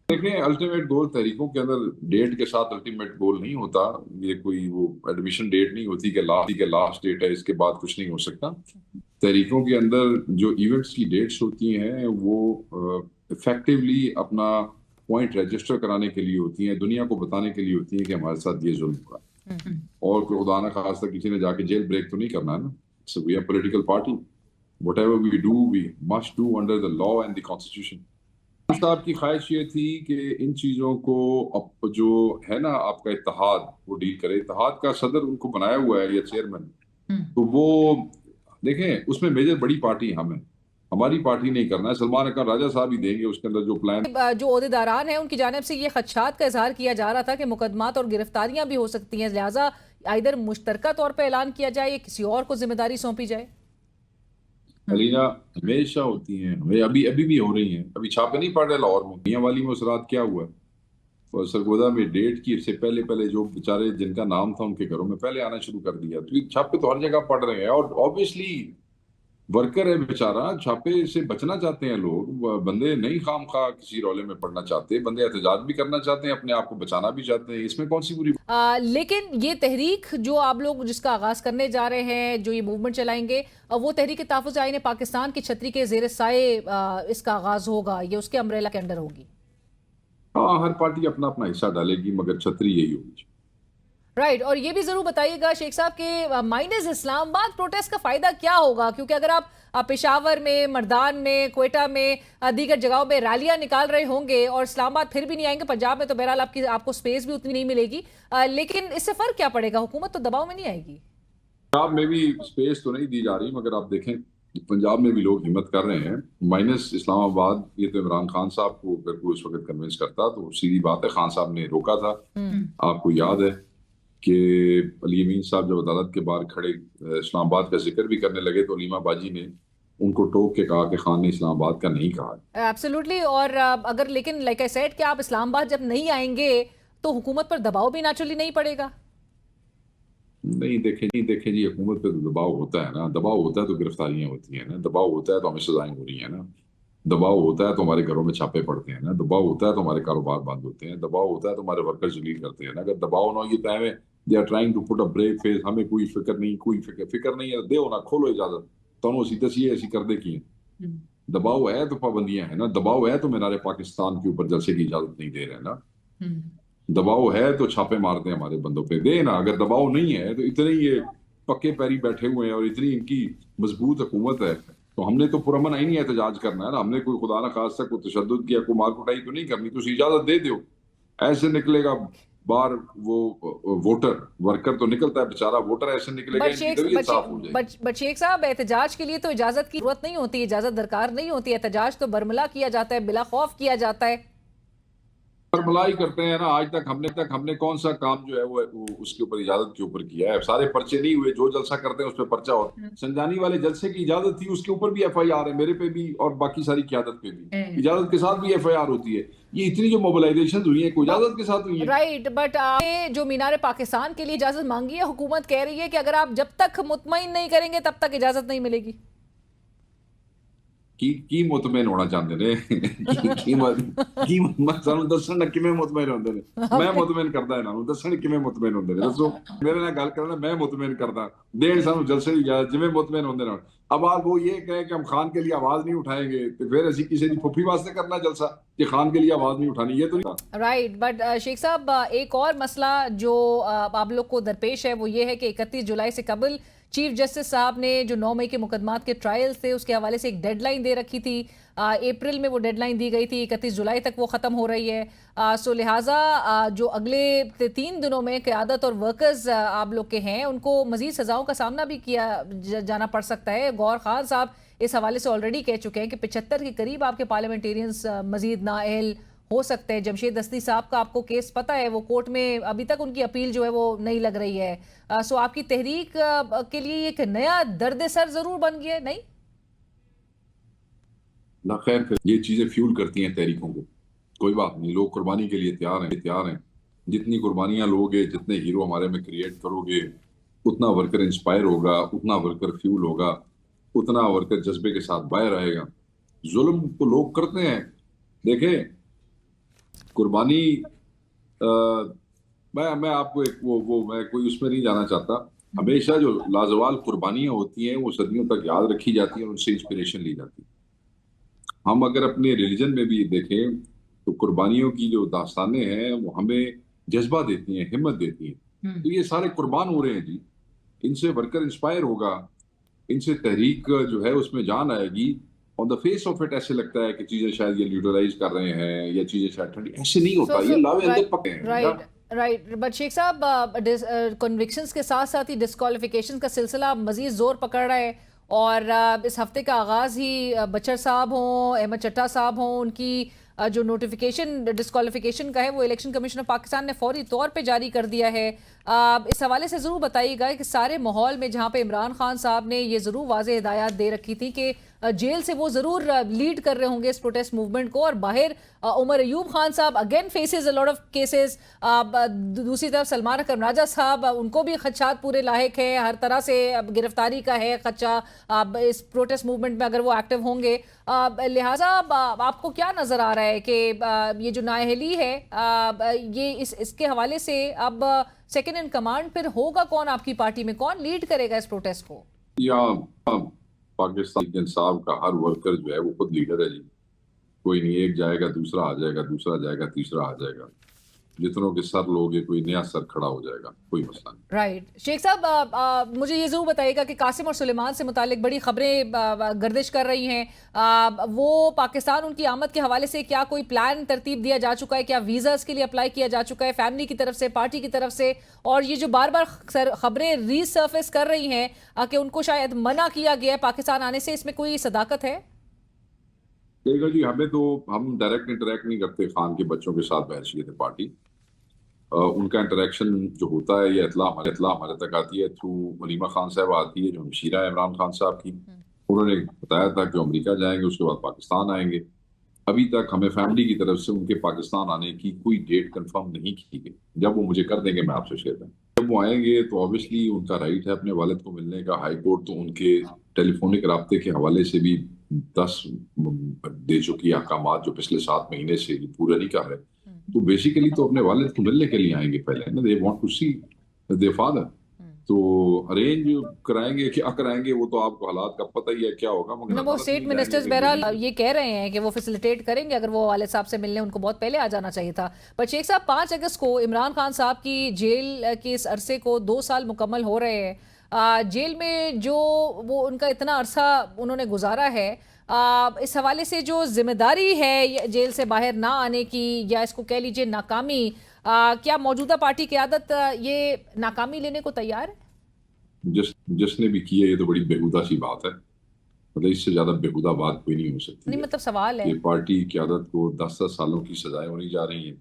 देखिए, अल्टीमेट गोल तहरीकों के अंदर डेट के साथ अल्टीमेट गोल नहीं होता। ये कोई वो एडमिशन डेट नहीं होती कि लास्ट डेट है, इसके बाद कुछ नहीं हो सकता। तहरीकों के अंदर जो इवेंट्स की डेट्स होती हैं वो इफेक्टिवली अपना पॉइंट रजिस्टर कराने के लिए होती हैं, दुनिया को बताने के लिए होती हैं कि हमारे साथ ये जुल्म हुआ, और कोई खुदा ना खास्ता किसी ने जाके जेल ब्रेक तो नहीं करना है ना। So we are political party, whatever we do we must do under the law and the constitution. साहब की ख्वाहिश ये थी कि इन चीजों को अब जो है ना आपका इत्तेहाद वो डील करे। इत्तेहाद का सदर उनको बनाया हुआ है या चेयरमैन, तो वो देखें उसमें मेजर बड़ी पार्टी हम है, हमारी पार्टी नहीं करना है। सलमान अख्तर राजा साहब ही देंगे उसके अंदर जो प्लान। जो ओहदेदारान हैं उनकी जानिब से ये खदशात का इजहार किया जा रहा था कि मुकदमात और गिरफ्तारियां भी हो सकती हैं, लिहाजा इधर मुश्तरका तौर पर ऐलान किया जाए या किसी और को जिम्मेदारी सौंपी जाए। अलीना हमेशा होती हैं, हमें अभी भी हो रही हैं। अभी छापे नहीं पड़ रहे लाहौर में, मियां वाली में उस रात क्या हुआ, और सरगोदा में डेट की से पहले जो बेचारे जिनका नाम था उनके घरों में पहले आना शुरू कर दिया। तो छापे तो हर जगह पड़ रहे हैं, और ऑब्वियसली वर्कर है बेचारा, छापे से बचना चाहते हैं लोग, बंदे नहीं खामखा किसी रौले में पड़ना चाहते, बंदे एहतजाज भी करना चाहते हैं, अपने आप को बचाना भी चाहते हैं, इसमें कौन सी बुरी। लेकिन ये तहरीक जो आप लोग जिसका आगाज करने जा रहे हैं, जो ये मूवमेंट चलाएंगे, वो तहरीक तहफ़्फ़ुज़ आईन पाकिस्तान की छतरी के ज़ेर साए इसका आगाज होगा, ये उसके अम्ब्रेला के अंडर होगी? हाँ, हर पार्टी अपना अपना हिस्सा डालेगी, मगर छतरी यही होगी। राइट, और ये भी जरूर बताइएगा शेख साहब के माइनस इस्लामाबाद प्रोटेस्ट का फायदा क्या होगा? क्योंकि अगर आप पेशावर में, मर्दान में, क्वेटा में, दीगर जगहों में रैलियां निकाल रहे होंगे और इस्लामाबाद फिर भी नहीं आएंगे, पंजाब में तो बहरहाल आपको स्पेस भी उतनी नहीं मिलेगी, लेकिन इससे फर्क क्या पड़ेगा? हुकूमत तो दबाव में नहीं आएगी। पंजाब में भी स्पेस तो नहीं दी जा रही, मगर आप देखें पंजाब में भी लोग हिम्मत कर रहे हैं। माइनस इस्लामाबाद, ये तो इमरान खान साहब को अगर कोई उस वक्त कन्विंस करता तो सीधी बात है, खान साहब ने रोका था। आपको याद है कि अली अमीन साहब जब अदालत के बाहर खड़े इस्लामाबाद का जिक्र भी करने लगे तो अलीमा बाजी ने उनको टोक के कहा कि खान ने इस्लामाबाद का नहीं कहा। एब्सोल्युटली, और अगर लेकिन लाइक आई सेड कि आप इस्लामाबाद जब नहीं आएंगे तो हुकूमत पर दबाव भी नेचुरली नहीं पड़ेगा। नहीं देखें जी, हुकूमत पे तो दबाव होता है ना, दबाव होता है तो गिरफ्तारियां होती हैं ना, दबाव होता है तो हमें सजाएं हो रही हैं ना, दबाव होता है तो हमारे घरों में छापे पड़ते हैं ना, दबाव होता है तो हमारे कारोबार बंद होते हैं, दबाव होता है तो हमारे वर्कर जलील करते हैं ना। अगर दबाव ना हो, ये टाइम है they are trying to put a brake face, हमें कोई फिक्र नहीं है, दे ना खोलो इजाजत तो ऐसी कर दे की दबाव है तो पाबंदियां है ना, दबाव है तो मीनार पाकिस्तान के ऊपर जलसे की इजाजत नहीं दे रहे ना, दबाव है तो छापे मारते हैं हमारे बंदों पे, दे ना। अगर दबाव नहीं है तो इतने ये पक्के पैरी बैठे हुए हैं और इतनी इनकी मजबूत हुकूमत है, तो हमने तो पुरअमन ही नहीं एहतजाज करना है ना, हमने कोई खुदा ना खास्ता कोई तशद्दुद किया, कोई मार कुटाई तो नहीं करनी, तो इजाजत दे दो। ऐसे निकलेगा बाहर वो वोटर, वर्कर तो निकलता है बेचारा, वोटर ऐसे निकलेगा। बट शेख साहब, एहतजाज के लिए तो इजाजत की जरूरत नहीं होती, इजाजत दरकार नहीं होती, एहतजाज तो बरमला किया जाता है, बिला खौफ किया जाता है। बरमलाई करते हैं ना, आज तक हमने कौन सा काम जो है वो उसके ऊपर इजाजत के ऊपर किया है? सारे पर्चे नहीं हुए, जो जलसा करते हैं उस पर पर्चा होता है। संजानी वाले जलसे की इजाजत थी, उसके ऊपर भी FIR है, मेरे पे भी और बाकी सारी क़यादत पे भी इजाजत के साथ भी FIR होती है। ये इतनी जो मोबिलाइजेशन हुई है कोई इजाजत के साथ हुई है। राइट, बट आपने जो मीनार पाकिस्तान के लिए इजाजत मांगी है, हुकूमत कह रही है कि अगर आप जब तक मुतमईन नहीं करेंगे तब तक इजाजत नहीं मिलेगी। की मुतमैन होना चाहते ने ਸਾਨੂੰ ਦੱਸਣ ਨਾ ਕਿਵੇਂ ਮੁਤਮੈਨ ਹੁੰਦੇ ਨੇ ਮੈਂ ਮੁਤਮੈਨ ਕਰਦਾ ਇਹਨਾਂ ਨੂੰ ਦੱਸਣ ਕਿਵੇਂ ਮੁਤਮੈਨ ਹੁੰਦੇ ਨੇ ਦੱਸੋ ਮੇਰੇ ਨਾਲ ਗੱਲ ਕਰਨਾ मैं मुतमैन करदा देन ਸਾਨੂੰ जलसे ਦੀ इजाजत ਜਿਵੇਂ ਮੁਤਮੈਨ ਹੁੰਦੇ ਨੇ अब आप वो ये कहें कि हम खान के लिए आवाज नहीं उठाएंगे तो फिर ऐसी किसी की फुफी वास्ते करना जलसा कि खान के लिए आवाज नहीं उठानी ये तो नहीं राइट। बट शेख साहब एक और मसला जो आप लोग को दरपेश है वो ये है कि 31 जुलाई से कबल चीफ जस्टिस साहब ने जो 9 मई के मुकदमात के ट्रायल्स थे उसके हवाले से एक डेडलाइन दे रखी थी। अप्रैल में वो डेडलाइन दी गई थी, 31 जुलाई तक वो ख़त्म हो रही है। सो लिहाजा जो अगले 3 दिनों में क़यादत और वर्कर्स आप लोग के हैं उनको मज़ीद सज़ाओं का सामना भी किया जाना पड़ सकता है। गौर खान साहब इस हवाले से ऑलरेडी कह चुके हैं कि 75 के करीब आपके पार्लियामेंटेरियंस मज़ीद नाअहल हो सकते हैं। जमशेद दस्ती साहब का आपको केस पता है, वो कोर्ट में अभी तक उनकी अपील जो है वो नहीं लग रही है। सो आपकी तहरीक के लिए एक नया दर्द-ए-सर जरूर बन गया है, नहीं? ना खैर ये चीजें फ्यूल करती हैं तहरीकों को, कोई बात नहीं, लोग कुर्बानी के लिए तैयार हैं। जितनी कुर्बानियां लोगे, जितने हीरो हमारे में क्रिएट करोगे, उतना वर्कर इंस्पायर होगा, उतना वर्कर फ्यूल होगा, उतना वर्कर जज्बे के साथ बाहर आएगा। जुल्म तो लोग करते हैं, देखें कुर्बानी मैं आपको एक वो मैं कोई उसमें नहीं जाना चाहता। हमेशा जो लाजवाल कुर्बानियां होती हैं वो सदियों तक याद रखी जाती हैं और उनसे इंस्पिरेशन ली जाती है। हम अगर अपने रिलीजन में भी देखें तो कुर्बानियों की जो दास्तानें हैं वो हमें जज्बा देती हैं, हिम्मत देती हैं। तो ये सारे कुर्बान हो रहे हैं जी, इनसे वर्कर इंस्पायर होगा, इनसे तहरीक जो है उसमें जान आएगी। On the face of it ऐसे लगता है कि चीजें शायद ये न्यूट्रलाइज कर रहे हैं या चीजें शायद ठंडी, ऐसे नहीं होता। ये लावे अंदर पके हैं। राइट। बट शेख साहब कन्विक्शंस के साथ साथ ही डिस्क्वालिफिकेशन का सिलसिला मजीद जोर पकड़ रहा है और इस हफ्ते का आगाज ही बचर साहब हों, अहमद चट्टा साहब हों, उनकी जो नोटिफिकेशन डिस्क्वालिफिकेशन का है वो इलेक्शन कमीशन ऑफ पाकिस्तान ने फौरी तौर पे जारी कर दिया है। इस हवाले से ज़रूर बताइएगा कि सारे माहौल में जहाँ पे इमरान खान साहब ने ये ज़रूर वाज़ेह हिदायत दे रखी थी कि जेल से वो ज़रूर लीड कर रहे होंगे इस प्रोटेस्ट मूवमेंट को, और बाहर उमर अयूब खान साहब again faces a lot of cases. दूसरी तरफ सलमान अकरम राजा साहब, उनको भी खदशात पूरे लायक है, हर तरह से गिरफ्तारी का है खदशा इस प्रोटेस्ट मूवमेंट में अगर वो एक्टिव होंगे। लिहाजा आपको क्या नज़र आ रहा है कि ये जो नाअहली है ये इसके हवाले से अब सेकेंड इन कमांड फिर होगा कौन आपकी पार्टी में, कौन लीड करेगा इस प्रोटेस्ट को? या पाकिस्तान इंसाफ का हर वर्कर जो है वो खुद लीडर है जी, कोई नहीं, एक जाएगा दूसरा आ जाएगा, दूसरा जाएगा तीसरा आ जाएगा, जितनों के सर लोगे कोई नया सर खड़ा हो जाएगा, कोई मसला नहीं। राइट। शेख साहब मुझे ये जरूर बताइएगा कि कासिम और सुलेमान से मुतालिक बड़ी खबरें गर्दिश कर रही हैं, वो पाकिस्तान उनकी आमद के हवाले से क्या कोई प्लान तरतीब दिया जा चुका है, क्या वीज़ास के लिए अप्लाई किया जा चुका है फैमिली की तरफ से, पार्टी की तरफ से? और ये जो बार बार खबरें रीसर्फेस कर रही हैं कि उनको शायद मना किया गया है पाकिस्तान आने से, इसमें कोई सदाकत है? देखो जी, हम डायरेक्ट इंटरेक्ट नहीं करते खान के बच्चों के साथ बहसीत पार्टी। उनका इंटरेक्शन जो होता है ये इतला हमारे तक आती है थ्रू वलीमा खान साहब आती है जो हमशीरा है इमरान खान साहब की। उन्होंने बताया था कि अमेरिका जाएंगे, उसके बाद पाकिस्तान आएंगे। अभी तक हमें फैमिली की तरफ से उनके पाकिस्तान आने की कोई डेट कंफर्म नहीं की गई। जब वो मुझे कर देंगे मैं आपसे शेयर करूँ। जब वो आएंगे तो ऑब्वियसली उनका राइट है अपने वालिद को मिलने का। हाई कोर्ट तो उनके टेलीफोनिक राब्ते के हवाले से भी 10 दे चुकी अहकामात जो पिछले 7 महीने से पूरा नहीं कर रहे। तो बेसिकली तो अपने वालिद को मिलने के लिए आएंगे पहले ना, they want to see their father. तो अरेंज कराएंगे, क्या कराएंगे वो तो आपको हालात का पता ही है क्या होगा। मगर वो स्टेट मिनिस्टर्स बहरहाल ये कह रहे हैं कि वो फैसिलिटेट करेंगे, अगर वो वालिद साहब से मिलने उनको बहुत पहले आ जाना चाहिए था। पर शेख साहब 5 अगस्त को इमरान खान साहब की जेल के इस अरसे को 2 साल मुकम्मल हो रहे हैं। जेल में जो वो उनका इतना अरसा उन्होंने गुजारा है, इस हवाले से जो जिम्मेदारी है जेल से बाहर ना आने की, या इसको कह लीजिए नाकामी, क्या मौजूदा पार्टी क़यादत ये नाकामी लेने को तैयार है? जिसने भी की है ये तो बड़ी बेहुदा सी बात है, मतलब इससे ज्यादा बेहुदा बात कोई नहीं हो सकती। नहीं, मतलब सवाल है, ये पार्टी क़यादत को 10-10 सालों की सजाएं होने जा रही है।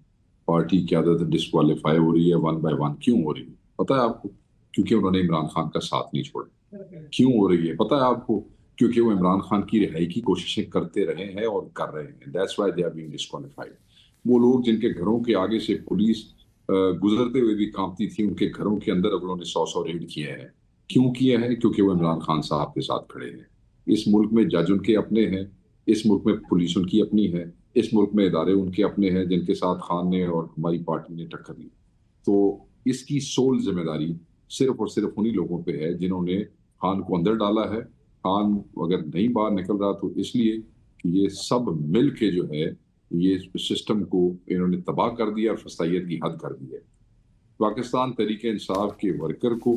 पार्टी क़यादत डिस्क्वालीफाई हो रही है 1 by 1। क्यों हो रही है पता है आपको? क्योंकि उन्होंने इमरान खान का साथ नहीं छोड़ा। क्यों हो रही है पता है आपको? क्योंकि वो इमरान खान की रिहाई की कोशिशें करते रहे हैं और कर रहे हैं। That's why they are being disqualified. वो लोग जिनके घरों के आगे से पुलिस गुजरते हुए भी कांपती थी, उनके घरों के अंदर उन्होंने 100 रेड किए हैं। क्यों किए हैं? क्योंकि वो इमरान खान साहब के साथ खड़े हैं। इस मुल्क में जज उनके अपने हैं, इस मुल्क में पुलिस उनकी अपनी है, इस मुल्क में इदारे उनके अपने हैं जिनके साथ खान ने और हमारी पार्टी ने टक्कर ली। तो इसकी सोल जिम्मेदारी सिर्फ और सिर्फ उन्हीं लोगों पे है जिन्होंने खान को अंदर डाला है। खान अगर नहीं बाहर निकल रहा तो इसलिए कि ये सब मिल के जो है ये सिस्टम को इन्होंने तबाह कर दिया और फसाइयत की हद कर दी है। पाकिस्तान तहरीक इंसाफ के वर्कर को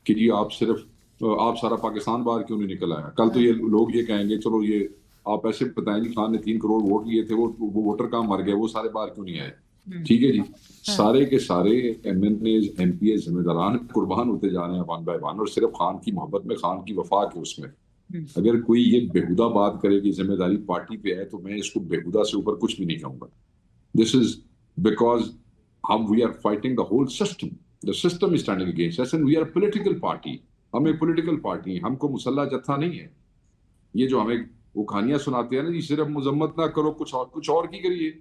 कि जी आप सारा पाकिस्तान बाहर क्यों नहीं निकल आया। कल तो ये लोग ये कहेंगे चलो ये आप ऐसे बताएं जी खान ने 3 करोड़ वोट लिए थे, वो वोटर कहाँ मर गए, वो सारे बाहर क्यों नहीं आए। ठीक है जी, सारे के सारे MNAs MPs जिम्मेदारान कुर्बान होते जा रहे हैं वन बाय वन, और सिर्फ खान की मोहब्बत में, खान की वफा के उसमें अगर कोई ये बेहुदा बात करे कि जिम्मेदारी पार्टी पे है तो मैं इसको बेहुदा से ऊपर कुछ भी नहीं कहूंगा। This is because we are fighting the whole system, the system is standing against us and we are political party. हम एक पॉलिटिकल पार्टी हैं, हमको मुसल्ला जत्था नहीं है। ये जो हमें वो कहानियां सुनाते हैं ना जी, सिर्फ मजम्मत ना करो, कुछ और की करिए।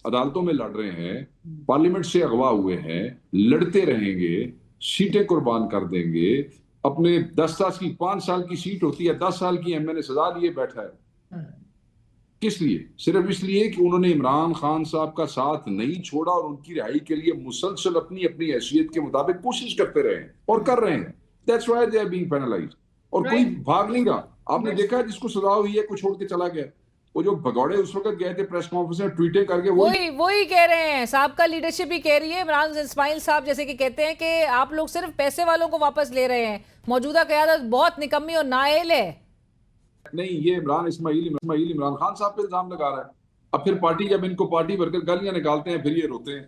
अदालतों में लड़ रहे हैं, पार्लियामेंट से अगवा हुए हैं, लड़ते रहेंगे, सीटें कुर्बान कर देंगे। अपने 5 साल की सीट होती है, 10 साल की MNA सजा लिए बैठा है। किस लिए? सिर्फ इसलिए कि उन्होंने इमरान खान साहब का साथ नहीं छोड़ा और उनकी रिहाई के लिए मुसलसल अपनी अपनी हैसियत के मुताबिक कोशिश करते रहे हैं और कर रहे हैं। That's why they are being penalised. और कोई भाग नहीं रहा। आपने देखा है जिसको सजा हुई है कोई छोड़ के चला गया। वो जो भगौड़े उस वक्त गए थे प्रेस कॉन्फ्रेंस में ट्वीटें करके वही कह रहे हैं। साहब का लीडरशिप ही कह रही है, इमरान इस्माइल साहब जैसे कि कहते हैं कि आप लोग सिर्फ पैसे वालों को वापस ले रहे हैं, मौजूदा क़यादत बहुत निकम्मी और नाअहल है। नहीं, ये इमरान इस्माइल इमरान खान साहब पे इल्जाम लगा रहा है। अब फिर पार्टी जब इनको पार्टी भरकर गालियां निकालते हैं फिर ये रोते हैं।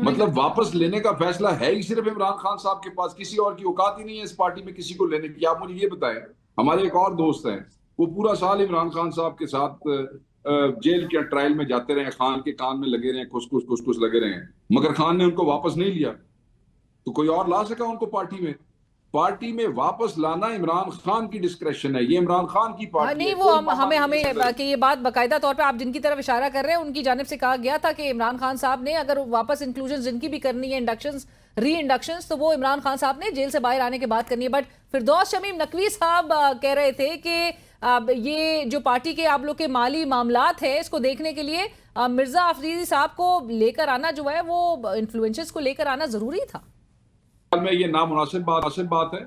मतलब वापस लेने का फैसला है ही सिर्फ इमरान खान साहब के पास, किसी और की औकात ही नहीं है इस पार्टी में किसी को लेने की। आप मुझे ये बताएं, हमारे एक और दोस्त हैं, वो पूरा साल इमरान खान साहब के साथ जेल के ट्रायल में जाते रहे, खान के कान में लगे रहे, खुश लगे रहे, मगर खान ने उनको वापस नहीं लिया। तो कोई और ला सका उनको पार्टी में वापस लाना इमरान खान की डिस्क्रेशन है। ये इमरान खान की पार्टी नहीं, वो हमें कि ये बात बाकायदा तौर पे आप जिनकी तरफ इशारा कर रहे हैं उनकी जानिब से कहा गया था कि इमरान खान साहब ने अगर वापस इंक्लूजन जिनकी भी करनी है, इंडक्शंस री इंडक्शंस, तो वो इमरान खान साहब ने जेल से बाहर आने के बाद करनी है। बट फिरदौस शमीम नकवी साहब कह रहे थे कि ये जो पार्टी के आप लोग के माली मामलात है इसको देखने के लिए मिर्जा अफरीदी साहब को लेकर आना जो है वो इन्फ्लुएंसर्स को लेकर आना जरूरी था। में ये नामुनासिब बात है।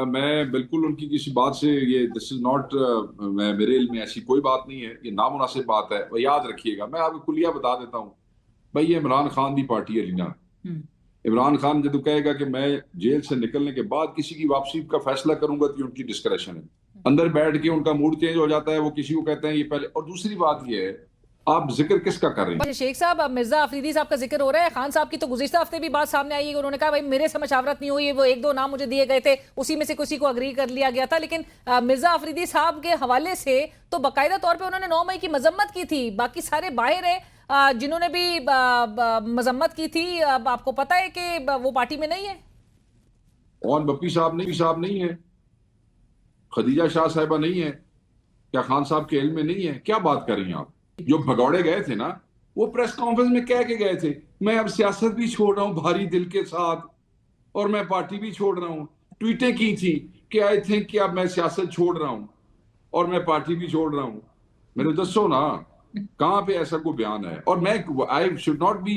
मैं बिल्कुल उनकी किसी बात से ये दिस इज नॉट मेरे इल्म में ऐसी कोई बात नहीं है, ये नामुनासिब बात है। और याद रखिएगा, मैं आपको कुलिया बता देता हूँ भाई, ये इमरान खान की पार्टी है रीना। इमरान खान जब कहेगा कि मैं जेल से निकलने के बाद किसी की वापसी का फैसला करूंगा तो उनकी डिस्क्रेशन है। अंदर बैठ के उनका मूड चेंज हो जाता है, वो किसी को कहते हैं ये पहले। और दूसरी बात ये है, आप जिक्र किसका कर रहे हैं? शेख साहब, अब मिर्जा अफरीदी साहब का जिक्र हो रहा है। खान साहब की तो गुज़िश्ता हफ्ते भी बात सामने आई है, उन्होंने कहा भाई मेरे से मशावरत नहीं हुई, वो 1-2 नाम मुझे दिए गए थे, उसी में से किसी को अग्री कर लिया गया था। लेकिन मिर्जा अफरीदी साहब के हवाले से तो बाकायदा तौर पे उन्होंने 9 मई की मजम्मत की थी। बाकी सारे बाहर है जिन्होंने भी मजम्मत की थी। आपको पता है कि वो पार्टी में नहीं है। और बप्पी साहब नहीं है, खदीजा शाह साहिबा नहीं है, क्या खान साहब के इल्म में नहीं है? क्या बात कर रही हैं आप? जो भगौड़े गए थे ना, वो प्रेस कॉन्फ्रेंस में कह के गए थे मैं अब सियासत भी छोड़ रहा हूं भारी दिल के साथ, और मैं पार्टी भी छोड़ रहा हूं। ट्वीटें की थी कि आई थिंक कि अब मैं सियासत छोड़ रहा हूं और मैं पार्टी भी छोड़ रहा हूं। मेरे दसो ना, कहां पे ऐसा कोई बयान है? और मैं I should not be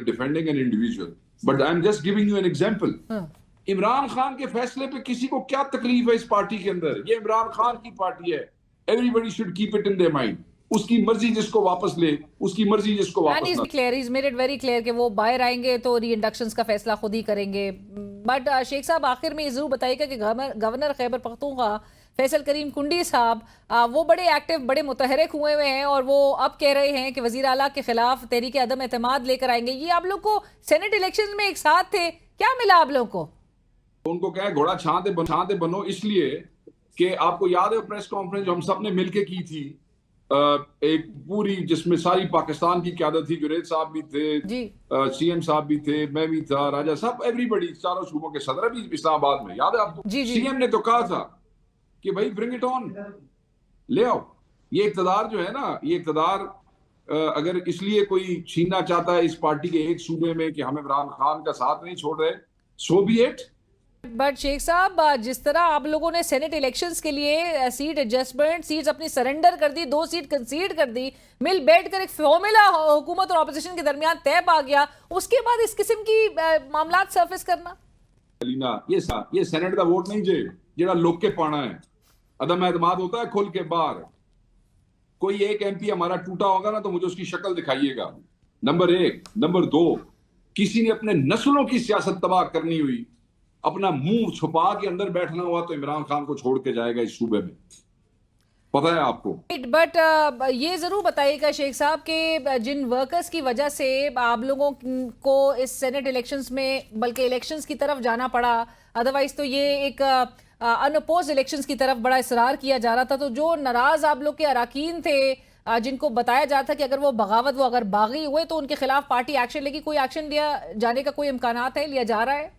defending an individual, but I am just giving you an example. Imran Khan के फैसले पे किसी को क्या तकलीफ है इस पार्टी के अंदर? ये इमरान खान की पार्टी है। Everybody should keep it in their mind. उसकी मर्जी जिसको वापस ले, उसकी मर्जी जिसको वापस ना। Clear, is made it very clear कि वो बाहर आएंगे तो री इंडक्शंस का फैसला खुद ही करेंगे। बट शेख साहब, आखिर में ये जरूर बताइएगा कि गवर्नर खैबर पख्तूनख्वा फैसल करीम कुंडी साहब वो बड़े एक्टिव, बड़े मुतहरिक हुए हैं और वो अब कह रहे हैं कि वजीर आला के खिलाफ तहरीक अदम एतमाद लेकर आएंगे। ये आप लोग को सेनेट इलेक्शन में एक साथ थे, क्या मिला आप लोग को? उनको क्या है, घोड़ा छांते बनो, इसलिए कि आपको याद है प्रेस कॉन्फ्रेंस जो हम सब ने मिलकर की थी, एक पूरी जिसमें सारी पाकिस्तान की क़यादत थी। जुनैद साहब भी थे, सीएम साहब भी थे, मैं भी था, राजा साहब, एवरीबडी, चारों सूबों के सदर भी इस्लामाबाद में, याद है आपको? सीएम ने तो कहा था कि भाई ब्रिंग इट ऑन, ले आओ। ये इक़्तिदार जो है ना, ये इक़्तिदार अगर इसलिए कोई छीनना चाहता है इस पार्टी के एक सूबे में कि हम इमरान खान का साथ नहीं छोड़ रहे, सो बी इट। बट शेख साहब, जिस तरह आप लोगों ने सेनेट इलेक्शंस के लिए सीट एडजस्टमेंट, सीट्स अपनी सरेंडर कर दी, 2 सीट कंसीड कर दी, मिल बैठ कर एक फॉर्मूला हुकूमत और ऑपोजिशन के दरमियान तय पा गया, उसके बाद इस किस्म की मामलात सरफेस करना। अलीना, ये सेनेट का वोट नहीं जे जेड़ा लोग के पाना है। अदम एतमाद होता है खुल के बाहर। कोई एक एमपी हमारा टूटा होगा ना तो मुझे उसकी शक्ल दिखाइएगा। नंबर 1। नंबर 2, किसी ने अपने नस्लों की सियासत तबाह करनी हुई, अपना मुंह छुपा के अंदर बैठना हुआ तो इमरान खान को छोड़ के जाएगा इस सूबे में, पता है आपको। बट ये जरूर बताइएगा शेख साहब कि जिन वर्कर्स की वजह से आप लोगों को इस सेनेट इलेक्शंस में, बल्कि इलेक्शंस की तरफ जाना पड़ा, अदरवाइज तो ये एक अनअपोज इलेक्शंस की तरफ बड़ा इसरार किया जा रहा था, तो जो नाराज आप लोग के अराकीन थे, जिनको बताया जा था कि अगर वो बगावत, वो अगर बागी हुए तो उनके खिलाफ पार्टी एक्शन लेगी, कोई एक्शन लिया जाने का कोई इम्कानात है, लिया जा रहा है?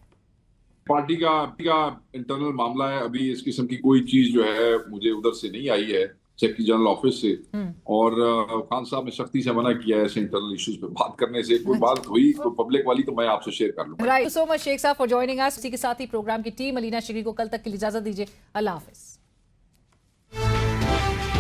पार्टी का इंटरनल मामला है, अभी इस किस्म की कोई चीज जो है मुझे उधर से नहीं आई है, सेक्रेटरी जनरल ऑफिस से। और खान साहब ने सख्ती से मना किया है ऐसे इंटरनल इश्यूज पे बात करने से। कोई बात हुई तो पब्लिक वाली तो मैं आपसे शेयर कर लूंगा। राइट, सो मच शेख साहब फॉर जॉइनिंग अस। इसी के साथ ही प्रोग्राम की टीम अलीना शिकरी को कल तक के लिए इजाजत दीजिए। अल्लाह हाफिज।